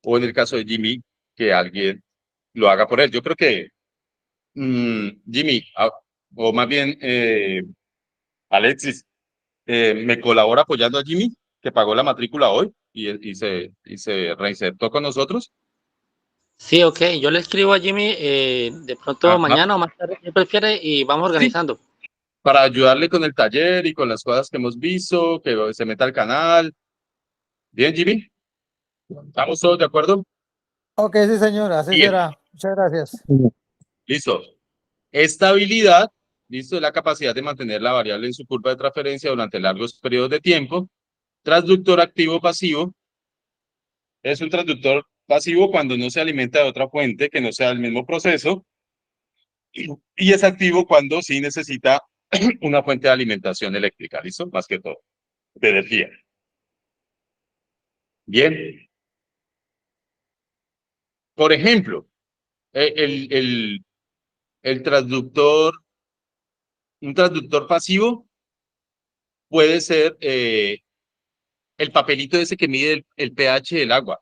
Speaker 1: o en el caso de Jimmy, que alguien lo haga por él. Yo creo que Jimmy, o más bien Alexis, me colabora apoyando a Jimmy, que pagó la matrícula hoy y se reinsertó con nosotros.
Speaker 2: Sí, ok, yo le escribo a Jimmy de pronto
Speaker 1: Ajá.
Speaker 2: mañana o más tarde, si prefiere, y vamos organizando.
Speaker 1: Para ayudarle con el taller y con las cosas que hemos visto, que se meta al canal. Bien, Jimmy, ¿estamos todos de acuerdo?
Speaker 5: Ok, sí, señor, así
Speaker 1: Bien.
Speaker 5: será. Muchas gracias.
Speaker 1: Listo. Estabilidad, listo, es la capacidad de mantener la variable en su curva de transferencia durante largos periodos de tiempo. Transductor activo pasivo. Es un transductor pasivo cuando no se alimenta de otra fuente que no sea el mismo proceso. Y es activo cuando sí necesita una fuente de alimentación eléctrica, ¿listo? Más que todo, de energía. Bien. Por ejemplo, el transductor, un transductor pasivo puede ser el papelito ese que mide el pH del agua,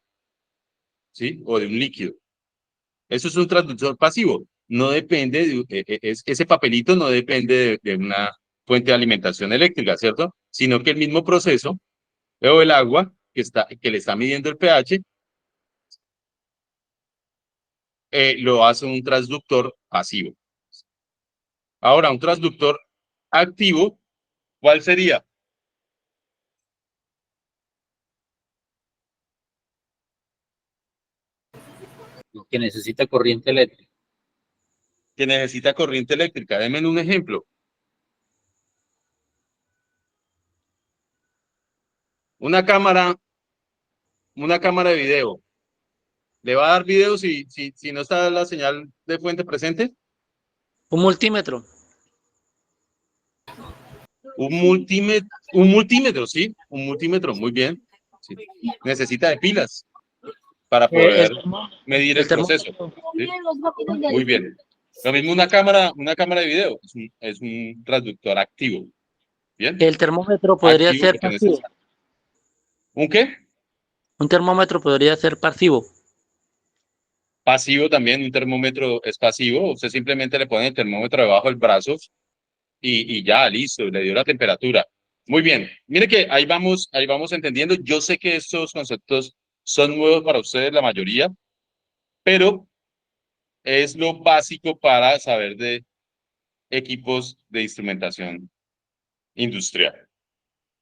Speaker 1: ¿sí? O de un líquido. Eso es un transductor pasivo. No depende, ese papelito no depende de una fuente de alimentación eléctrica, ¿cierto? Sino que el mismo proceso, o el agua que le está midiendo el pH, lo hace un transductor pasivo. Ahora, un transductor activo, ¿cuál sería?
Speaker 3: Que necesita corriente eléctrica.
Speaker 1: Que necesita corriente eléctrica. Denme un ejemplo. Una cámara de video. ¿Le va a dar video si no está la señal de fuente presente?
Speaker 2: Un multímetro.
Speaker 1: Un multímetro, sí, un multímetro, muy bien. Sí. Necesita de pilas para poder medir el proceso. ¿Sí? Muy bien. Lo mismo una cámara de video, es un transductor activo. Bien.
Speaker 2: El termómetro podría
Speaker 1: Activo
Speaker 2: ser
Speaker 1: porque
Speaker 2: pasivo.
Speaker 1: ¿Un qué?
Speaker 2: Un termómetro podría ser pasivo.
Speaker 1: Pasivo también, un termómetro es pasivo. Usted simplemente le pone el termómetro debajo del brazo y ya, listo, le dio la temperatura. Muy bien, mire que ahí vamos entendiendo. Yo sé que estos conceptos son nuevos para ustedes, la mayoría, pero es lo básico para saber de equipos de instrumentación industrial.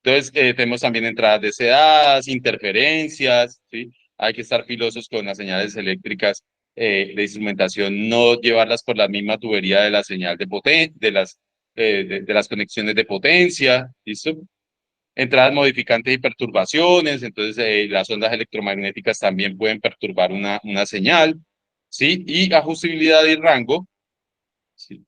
Speaker 1: Entonces, tenemos también entradas deseadas, interferencias, ¿sí? Hay que estar filosos con las señales eléctricas de instrumentación, no llevarlas por la misma tubería de la señal de de las conexiones de potencia, ¿listo? Entradas modificantes y perturbaciones, entonces las ondas electromagnéticas también pueden perturbar una señal, ¿sí? Y ajustibilidad y rango, ¿sí?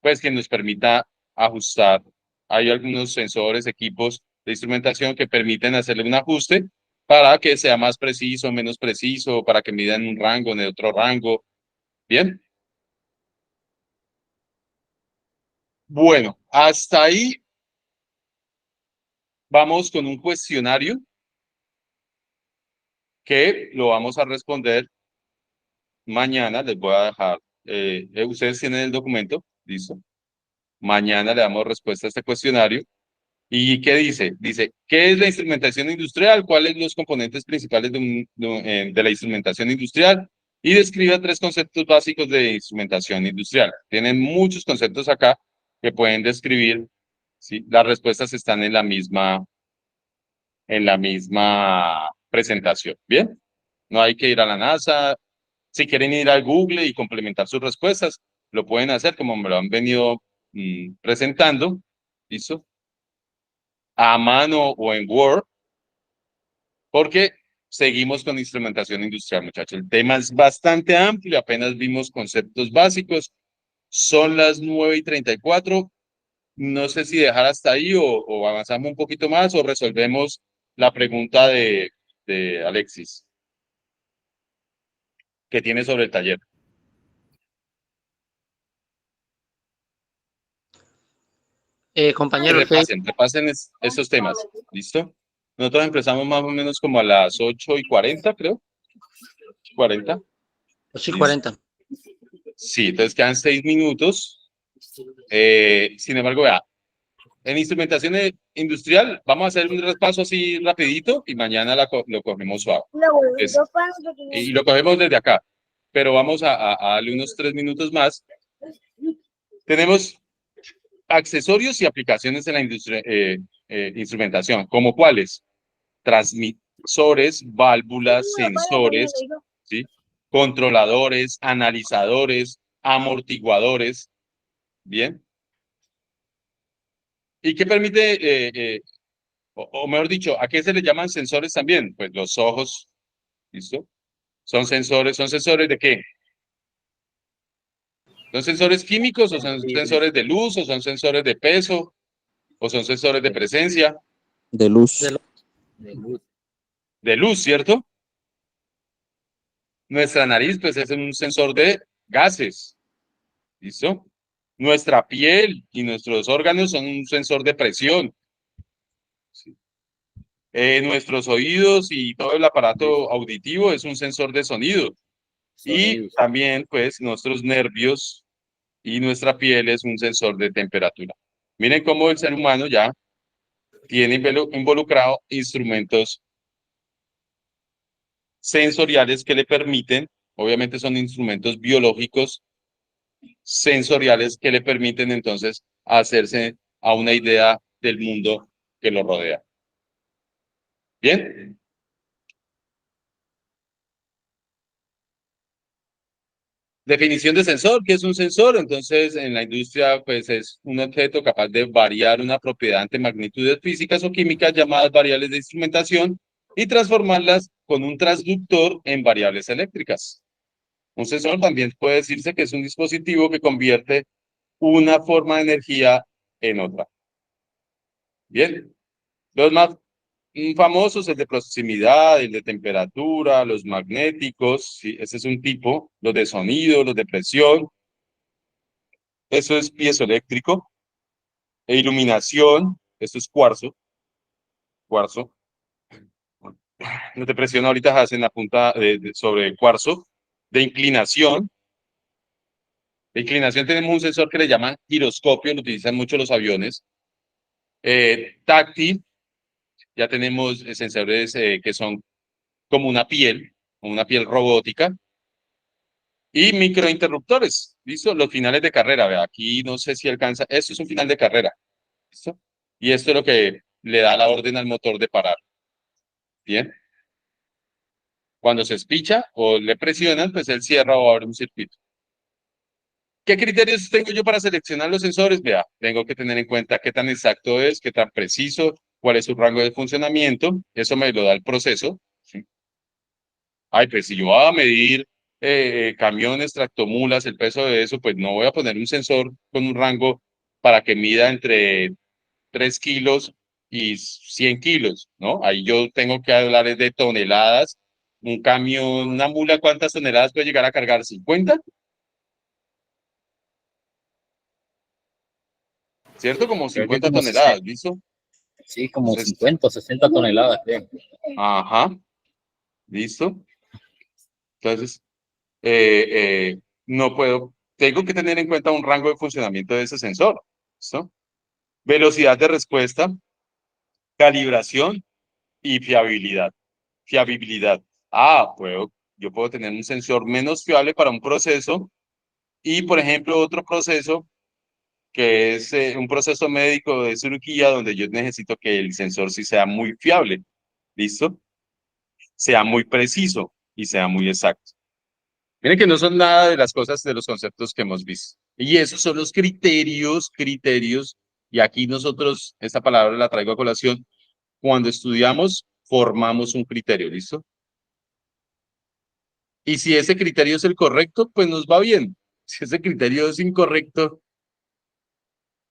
Speaker 1: Pues que nos permita ajustar. Hay algunos sensores, equipos de instrumentación que permiten hacerle un ajuste para que sea más preciso, menos preciso, para que midan un rango en otro rango. Bien. Bueno, hasta ahí vamos con un cuestionario que lo vamos a responder mañana. Les voy a dejar, ustedes tienen el documento, listo. Mañana le damos respuesta a este cuestionario. ¿Y qué dice? Dice, ¿qué es la instrumentación industrial? ¿Cuáles son los componentes principales de la instrumentación industrial? Y describe tres conceptos básicos de instrumentación industrial. Tienen muchos conceptos acá que pueden describir, ¿sí? Las respuestas están en la misma presentación. ¿Bien? No hay que ir a la NASA. Si quieren ir al Google y complementar sus respuestas, lo pueden hacer como me lo han venido presentando. ¿Listo? A mano o en Word, porque seguimos con instrumentación industrial, muchachos. El tema es bastante amplio, apenas vimos conceptos básicos. Son las 9:34. No sé si dejar hasta ahí o avanzamos un poquito más o resolvemos la pregunta de Alexis que tiene sobre el taller.
Speaker 2: Compañero,
Speaker 1: Repasen estos temas. ¿Listo? Nosotros empezamos más o menos como a las 8:40, creo. 40.
Speaker 2: 8:40.
Speaker 1: Sí, entonces quedan 6 minutos. Sin embargo, vea, en instrumentación industrial vamos a hacer un repaso así rapidito y mañana lo cogemos suave. Y lo cogemos desde acá, pero vamos a darle unos 3 minutos más. Tenemos accesorios y aplicaciones en la instrumentación, como cuáles: transmisores, válvulas, sensores, ¿sí? Controladores, analizadores, amortiguadores. Bien. ¿Y qué permite, o mejor dicho, a qué se le llaman sensores también? Pues los ojos, ¿listo? ¿Son sensores de qué? ¿Son sensores químicos o son sensores de luz o son sensores de peso o son sensores de presencia?
Speaker 4: De luz.
Speaker 3: De luz.
Speaker 1: De luz, ¿cierto? Nuestra nariz, pues, es un sensor de gases, ¿listo? Nuestra piel y nuestros órganos son un sensor de presión. ¿Sí? Nuestros oídos y todo el aparato auditivo es un sensor de sonido. Y
Speaker 3: Sonidos.
Speaker 1: también, pues, nuestros nervios y nuestra piel es un sensor de temperatura. Miren cómo el ser humano ya tiene involucrado instrumentos sensoriales que le permiten, obviamente son instrumentos biológicos sensoriales que le permiten entonces hacerse a una idea del mundo que lo rodea. Bien. Definición de sensor. ¿Qué es un sensor? Entonces, en la industria, pues es un objeto capaz de variar una propiedad ante magnitudes físicas o químicas llamadas variables de instrumentación y transformarlas con un transductor en variables eléctricas. Un sensor también puede decirse que es un dispositivo que convierte una forma de energía en otra. Bien. Los más famosos, el de proximidad, el de temperatura, los magnéticos, ¿sí? Ese es un tipo, los de sonido, los de presión, eso es piezoeléctrico, e iluminación, eso es cuarzo. Los de presión ahorita hacen la punta sobre cuarzo, de inclinación, De inclinación tenemos un sensor que le llaman giroscopio, lo utilizan mucho los aviones. Táctil, ya tenemos sensores que son como una piel robótica. Y microinterruptores, ¿listo? Los finales de carrera, vea, aquí no sé si alcanza, esto es un final de carrera, ¿listo? Y esto es lo que le da la orden al motor de parar, ¿bien? Cuando se espicha o le presionan, pues él cierra o abre un circuito. ¿Qué criterios tengo yo para seleccionar los sensores? Vea, tengo que tener en cuenta qué tan exacto es, qué tan preciso, cuál es su rango de funcionamiento, eso me lo da el proceso, ¿sí? Ay, pues si yo voy a medir camiones, tractomulas, el peso de eso, pues no voy a poner un sensor con un rango para que mida entre 3 kilos y 100 kilos, ¿no? Ahí yo tengo que hablar de toneladas. Un camión, una mula, ¿cuántas toneladas puede llegar a cargar? ¿50? ¿Cierto? Como
Speaker 3: Creo que
Speaker 1: 50
Speaker 3: como
Speaker 1: toneladas,
Speaker 3: 60,
Speaker 1: ¿listo?
Speaker 3: sí, como
Speaker 1: Entonces,
Speaker 3: 50 o 60 toneladas, creo.
Speaker 1: ajá, ¿listo? Entonces, no puedo, tengo que tener en cuenta un rango de funcionamiento de ese sensor, ¿listo? Velocidad de respuesta, calibración y fiabilidad. Fiabilidad. Yo puedo tener un sensor menos fiable para un proceso y, por ejemplo, otro proceso que es un proceso médico de cirugía donde yo necesito que el sensor sí sea muy fiable, ¿listo? Sea muy preciso y sea muy exacto. Miren que no son nada de las cosas, de los conceptos que hemos visto. Y esos son los criterios, y aquí nosotros, esta palabra la traigo a colación, cuando estudiamos, formamos un criterio, ¿listo? Y si ese criterio es el correcto, pues nos va bien. Si ese criterio es incorrecto,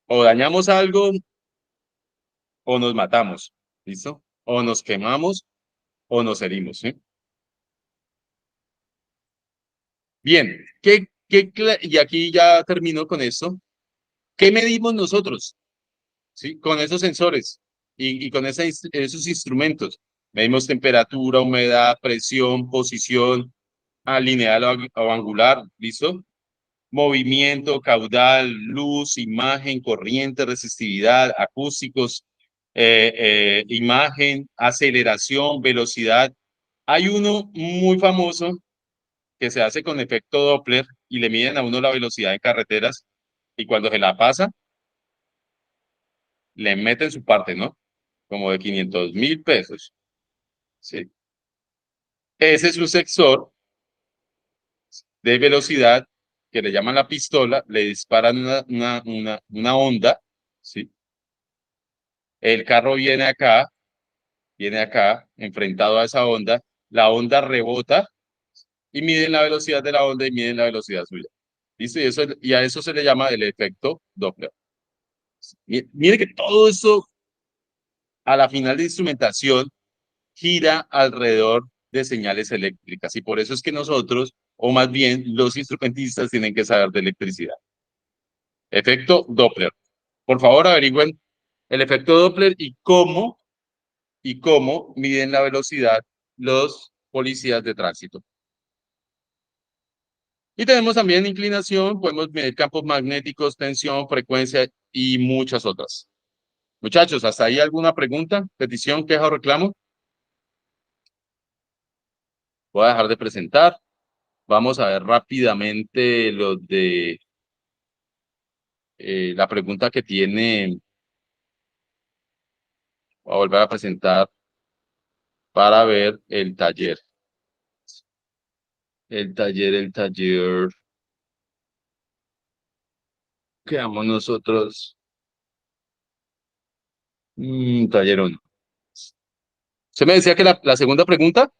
Speaker 1: o dañamos algo, o nos matamos, ¿listo? O nos quemamos, o nos herimos, ¿sí? Bien, y aquí ya termino con esto. ¿Qué medimos nosotros? ¿Sí? Con esos sensores y con esos instrumentos. Medimos temperatura, humedad, presión, posición, lineal o angular, ¿listo? Movimiento, caudal, luz, imagen, corriente, resistividad, acústicos, imagen, aceleración, velocidad. Hay uno muy famoso que se hace con efecto Doppler y le miden a uno la velocidad en carreteras y cuando se la pasa, le meten su parte, ¿no? Como de 500.000 pesos. ¿Sí? Ese es un sensor de velocidad que le llaman la pistola, le disparan una onda, ¿sí? El carro viene acá, enfrentado a esa onda, la onda rebota y miden la velocidad de la onda y miden la velocidad suya. ¿Listo? Y a eso se le llama el efecto Doppler. Mire que todo eso a la final de instrumentación gira alrededor de señales eléctricas y por eso es que nosotros, o más bien los instrumentistas, tienen que saber de electricidad. Efecto Doppler. Por favor, averigüen el efecto Doppler y cómo miden la velocidad los policías de tránsito. Y tenemos también inclinación, podemos medir campos magnéticos, tensión, frecuencia y muchas otras. Muchachos, ¿hasta ahí alguna pregunta, petición, queja o reclamo? Voy a dejar de presentar. Vamos a ver rápidamente lo de la pregunta que tiene. Voy a volver a presentar para ver el taller. El taller. Quedamos nosotros. Taller 1. ¿Usted me decía que la segunda pregunta?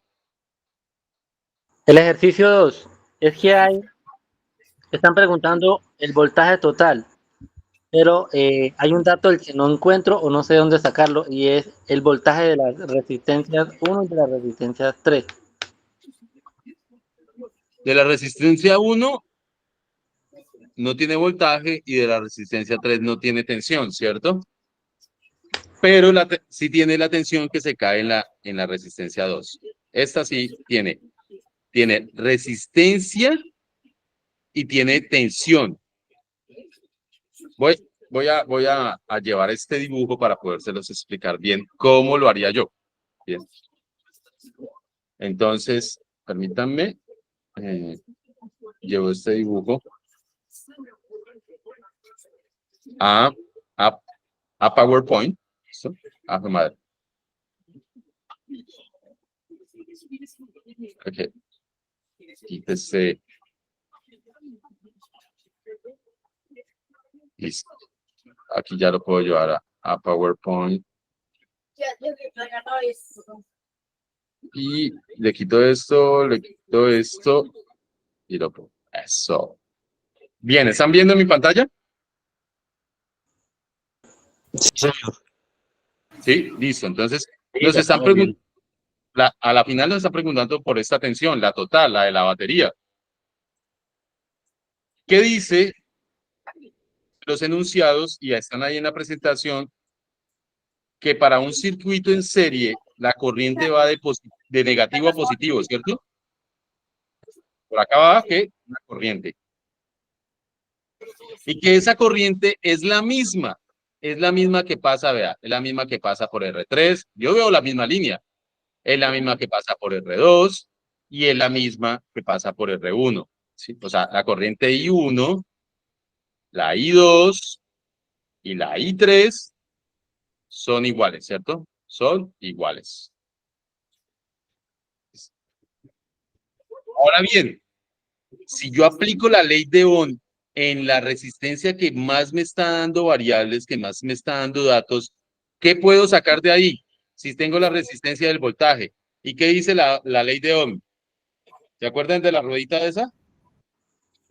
Speaker 2: El ejercicio 2 es que están preguntando el voltaje total, pero hay un dato del que no encuentro o no sé dónde sacarlo y es el voltaje de las resistencias 1 y de las resistencias 3.
Speaker 1: De la resistencia 1 no tiene voltaje y de la resistencia 3 no tiene tensión, ¿cierto? Pero sí tiene la tensión que se cae en la resistencia 2. Esta sí tiene resistencia y tiene tensión. Voy a llevar este dibujo para podérselos explicar bien cómo lo haría yo. Bien. Entonces, permítanme, llevo este dibujo a PowerPoint. ¿Listo? A su madre. Ok. Quítese. Listo. Aquí ya lo puedo llevar a PowerPoint. Y le quito esto y lo pongo. Eso. Bien, ¿están viendo mi pantalla? Sí, listo. Entonces, nos están preguntando, a la final nos están preguntando por esta tensión, la total, la de la batería. ¿Qué dice los enunciados? Y ya están ahí en la presentación, que para un circuito en serie, la corriente va de negativo a positivo, ¿cierto? Por acá va que una corriente. Y que esa corriente es la misma que pasa, vea, es la misma que pasa por R3, yo veo la misma línea, es la misma que pasa por R2 y es la misma que pasa por R1, ¿sí? O sea, la corriente I1, la I2 y la I3 son iguales, ¿cierto? Son iguales. Ahora bien, si yo aplico la ley de Ohm en la resistencia que más me está dando variables, que más me está dando datos, ¿qué puedo sacar de ahí? Si tengo la resistencia del voltaje. ¿Y qué dice la ley de Ohm? ¿Se acuerdan de la ruedita de esa?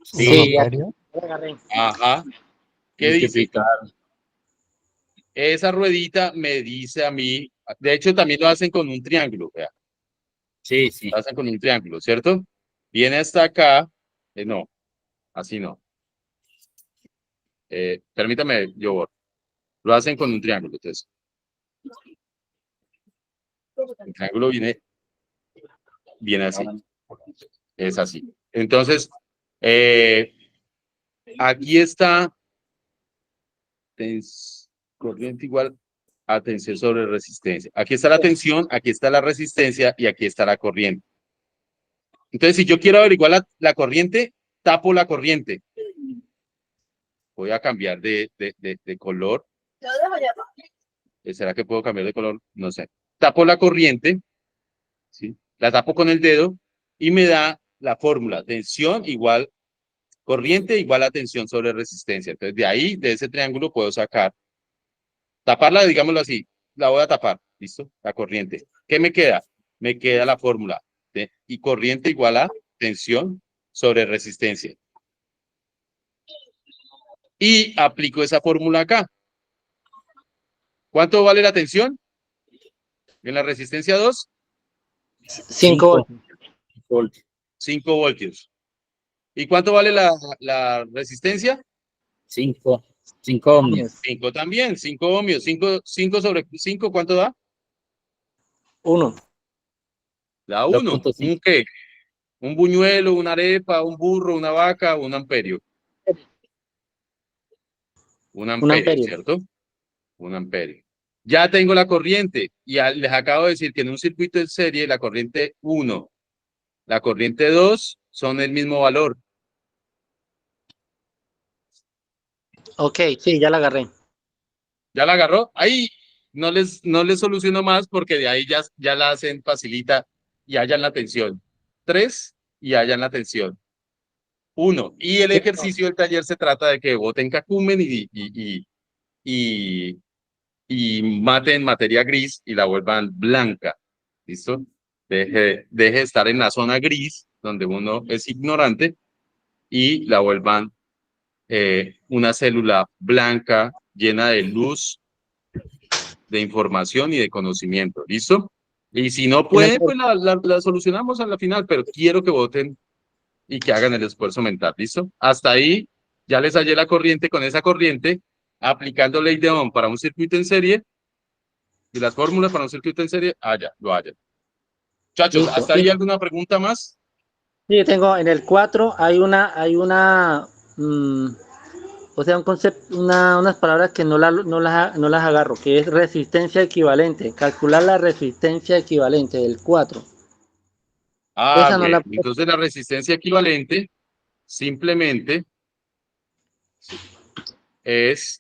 Speaker 2: Sí, ya
Speaker 5: ¿Serio?
Speaker 2: la agarré.
Speaker 1: Ajá. ¿Qué dice?
Speaker 3: Multiplicar.
Speaker 1: Esa ruedita me dice a mí, de hecho también lo hacen con un triángulo, vea.
Speaker 3: Sí, sí.
Speaker 1: Lo hacen con un triángulo, ¿cierto? Viene hasta acá, no, así no. Permítame, yo lo hacen con un triángulo, entonces. El triángulo viene así. Es así. Entonces, aquí está corriente igual a tensión sobre resistencia. Aquí está la tensión, aquí está la resistencia y aquí está la corriente. Entonces, si yo quiero averiguar la corriente, tapo la corriente. Voy a cambiar de color. ¿Será que puedo cambiar de color? No sé. Tapo la corriente, ¿sí? La tapo con el dedo y me da la fórmula. Tensión igual, corriente igual a tensión sobre resistencia. Entonces, de ahí, de ese triángulo, puedo sacar. Taparla, digámoslo así. La voy a tapar. ¿Listo? La corriente. ¿Qué me queda? Me queda la fórmula. Y corriente igual a tensión sobre resistencia. Y aplico esa fórmula acá. ¿Cuánto vale la tensión? En la resistencia 2,
Speaker 2: 5
Speaker 3: voltios.
Speaker 1: 5 voltios. ¿Y cuánto vale la resistencia?
Speaker 3: 5 ohmios.
Speaker 1: 5 también, 5 ohmios. 5 sobre 5, ¿cuánto da?
Speaker 2: 1.
Speaker 1: Da 1.
Speaker 3: 2.5.
Speaker 1: ¿Un qué? Un buñuelo, una arepa, un burro, una vaca, un amperio. Un amperio, ¿cierto? Un amperio. Ya tengo la corriente y les acabo de decir que en un circuito en serie la corriente 1, la corriente 2 son el mismo valor.
Speaker 2: Ok, sí, ya la agarré.
Speaker 1: ¿Ya la agarró? Ahí no les soluciono más porque de ahí ya la hacen facilita y hallan la tensión. 3 y hallan la tensión. 1. Y el ejercicio del taller se trata de que boten cacumen y maten materia gris y la vuelvan blanca. ¿Listo? Deje de estar en la zona gris, donde uno es ignorante, y la vuelvan una célula blanca llena de luz, de información y de conocimiento. ¿Listo? Y si no pueden, pues la solucionamos a la final, pero quiero que voten y que hagan el esfuerzo mental. ¿Listo? Hasta ahí ya les hallé la corriente. Con esa corriente, aplicando ley de Ohm para un circuito en serie y las fórmulas para un circuito en serie, ya, lo hallan. Muchachos,
Speaker 2: Listo.
Speaker 1: ¿hasta ahí alguna pregunta más?
Speaker 2: Sí, tengo en el 4 hay una, o sea, un concepto, unas palabras que no las agarro, que es resistencia equivalente, calcular la resistencia equivalente del 4.
Speaker 1: Ah,
Speaker 2: Esa no
Speaker 1: bueno,
Speaker 2: la...
Speaker 1: entonces la resistencia equivalente simplemente es,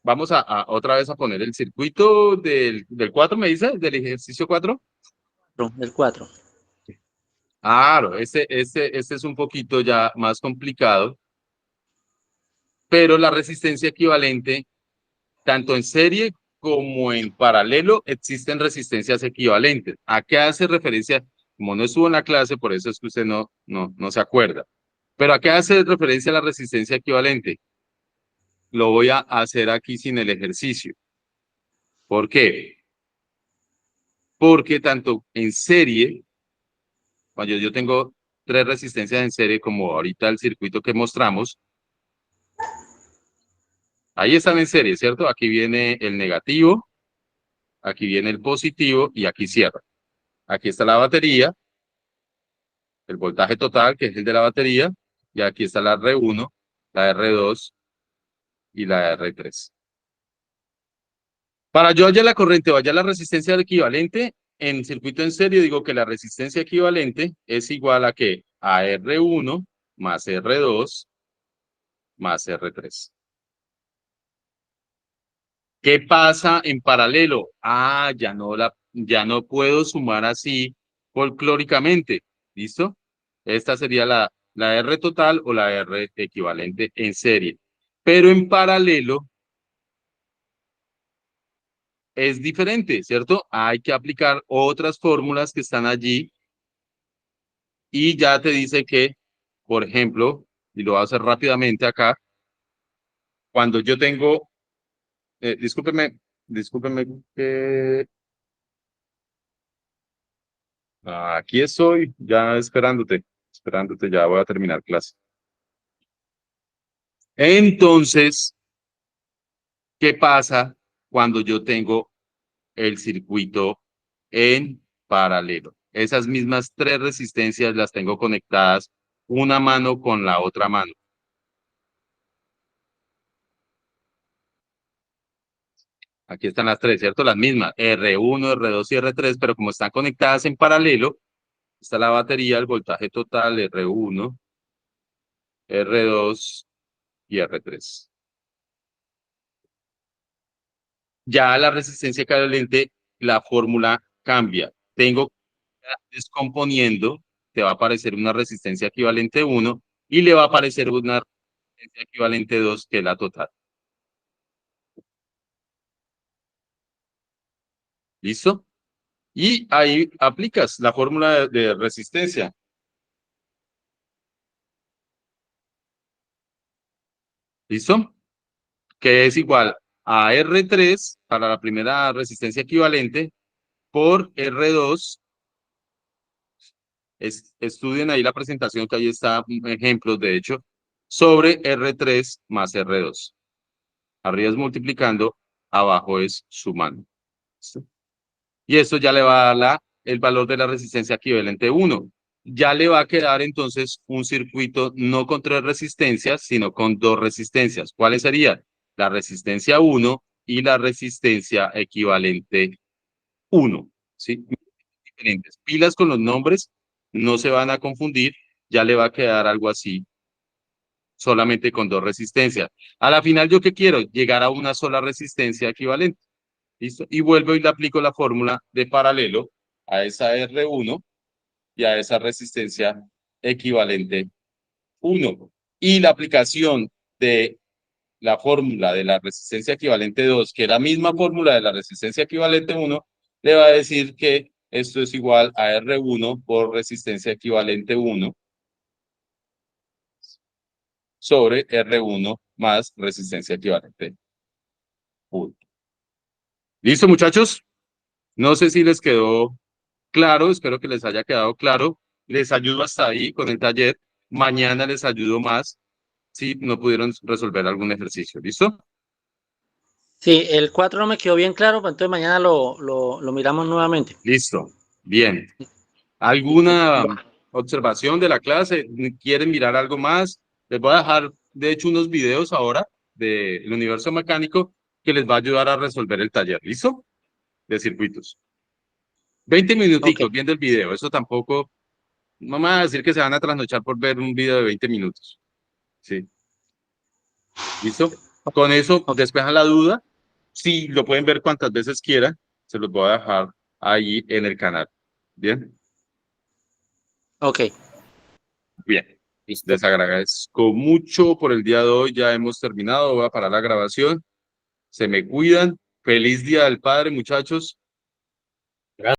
Speaker 1: vamos otra vez a poner el circuito del 4, ¿me dice? Del ejercicio 4.
Speaker 2: El 4.
Speaker 1: Claro, este es un poquito ya más complicado, pero la resistencia equivalente, tanto en serie como en paralelo, existen resistencias equivalentes. ¿A qué hace referencia? Como no estuvo en la clase, por eso es que usted no se acuerda. Pero ¿a qué hace referencia la resistencia equivalente? Lo voy a hacer aquí sin el ejercicio. ¿Por qué? Porque tanto en serie, cuando yo tengo 3 resistencias en serie, como ahorita el circuito que mostramos, ahí están en serie, ¿cierto? Aquí viene el negativo, aquí viene el positivo y aquí cierra. Aquí está la batería, el voltaje total, que es el de la batería, y aquí está la R1, la R2 y la R3. Para yo hallar la corriente o hallar la resistencia equivalente, en circuito en serie digo que la resistencia equivalente es igual a ¿qué? A R1 más R2 más R3. ¿Qué pasa en paralelo? Ya no puedo sumar así folclóricamente. ¿Listo? Esta sería la R total o la R equivalente en serie. Pero en paralelo es diferente, ¿cierto? Hay que aplicar otras fórmulas que están allí y ya te dice que, por ejemplo, y lo voy a hacer rápidamente acá, cuando yo tengo, discúlpeme que aquí estoy, ya esperándote, ya voy a terminar clase. Entonces, ¿qué pasa cuando yo tengo el circuito en paralelo? Esas mismas 3 resistencias las tengo conectadas una mano con la otra mano. Aquí están las 3, ¿cierto? Las mismas, R1, R2 y R3, pero como están conectadas en paralelo, está la batería, el voltaje total, R1, R2 y R3. Ya la resistencia equivalente, la fórmula cambia. Tengo descomponiendo, te va a aparecer una resistencia equivalente 1 y le va a aparecer una resistencia equivalente 2, que es la total. ¿Listo? Y ahí aplicas la fórmula de resistencia. ¿Listo? Que es igual a R3 para la primera resistencia equivalente por R2. Estudien ahí la presentación, que ahí está ejemplos, de hecho, sobre R3 más R2. Arriba es multiplicando, abajo es sumando. ¿Listo? Y esto ya le va a dar el valor de la resistencia equivalente 1. Ya le va a quedar entonces un circuito no con 3 resistencias, sino con 2 resistencias. ¿Cuáles serían? La resistencia 1 y la resistencia equivalente 1. ¿Sí? Diferentes. Pilas con los nombres, no se van a confundir, ya le va a quedar algo así, solamente con 2 resistencias. A la final, ¿yo qué quiero? Llegar a una sola resistencia equivalente. ¿Listo? Y vuelvo y le aplico la fórmula de paralelo a esa R1 y a esa resistencia equivalente 1. Y la aplicación de la fórmula de la resistencia equivalente 2, que es la misma fórmula de la resistencia equivalente 1, le va a decir que esto es igual a R1 por resistencia equivalente 1 sobre R1 más resistencia equivalente 1. ¿Listo, muchachos? No sé si les quedó claro, espero que les haya quedado claro. Les ayudo hasta ahí con el taller. Mañana les ayudo más si no pudieron resolver algún ejercicio. ¿Listo?
Speaker 2: Sí, el 4 no me quedó bien claro, pues entonces mañana lo miramos nuevamente.
Speaker 1: Listo. Bien. ¿Alguna observación de la clase? ¿Quieren mirar algo más? Les voy a dejar, de hecho, unos videos ahora del universo mecánico que les va a ayudar a resolver el taller. ¿Listo? De circuitos. 20 minuticos
Speaker 2: Ok.
Speaker 1: viendo el video. Eso tampoco, no me va a decir que se van a trasnochar por ver un video de 20 minutos. Sí. ¿Listo? Con eso
Speaker 2: Ok.
Speaker 1: despejan la duda. Sí, lo pueden ver cuantas veces quieran. Se los voy a dejar ahí en el canal. ¿Bien?
Speaker 2: Ok.
Speaker 1: Bien.
Speaker 3: Listo.
Speaker 1: Les agradezco mucho por el día de hoy. Ya hemos terminado. Voy a parar la grabación. Se me cuidan. Feliz Día del Padre, muchachos.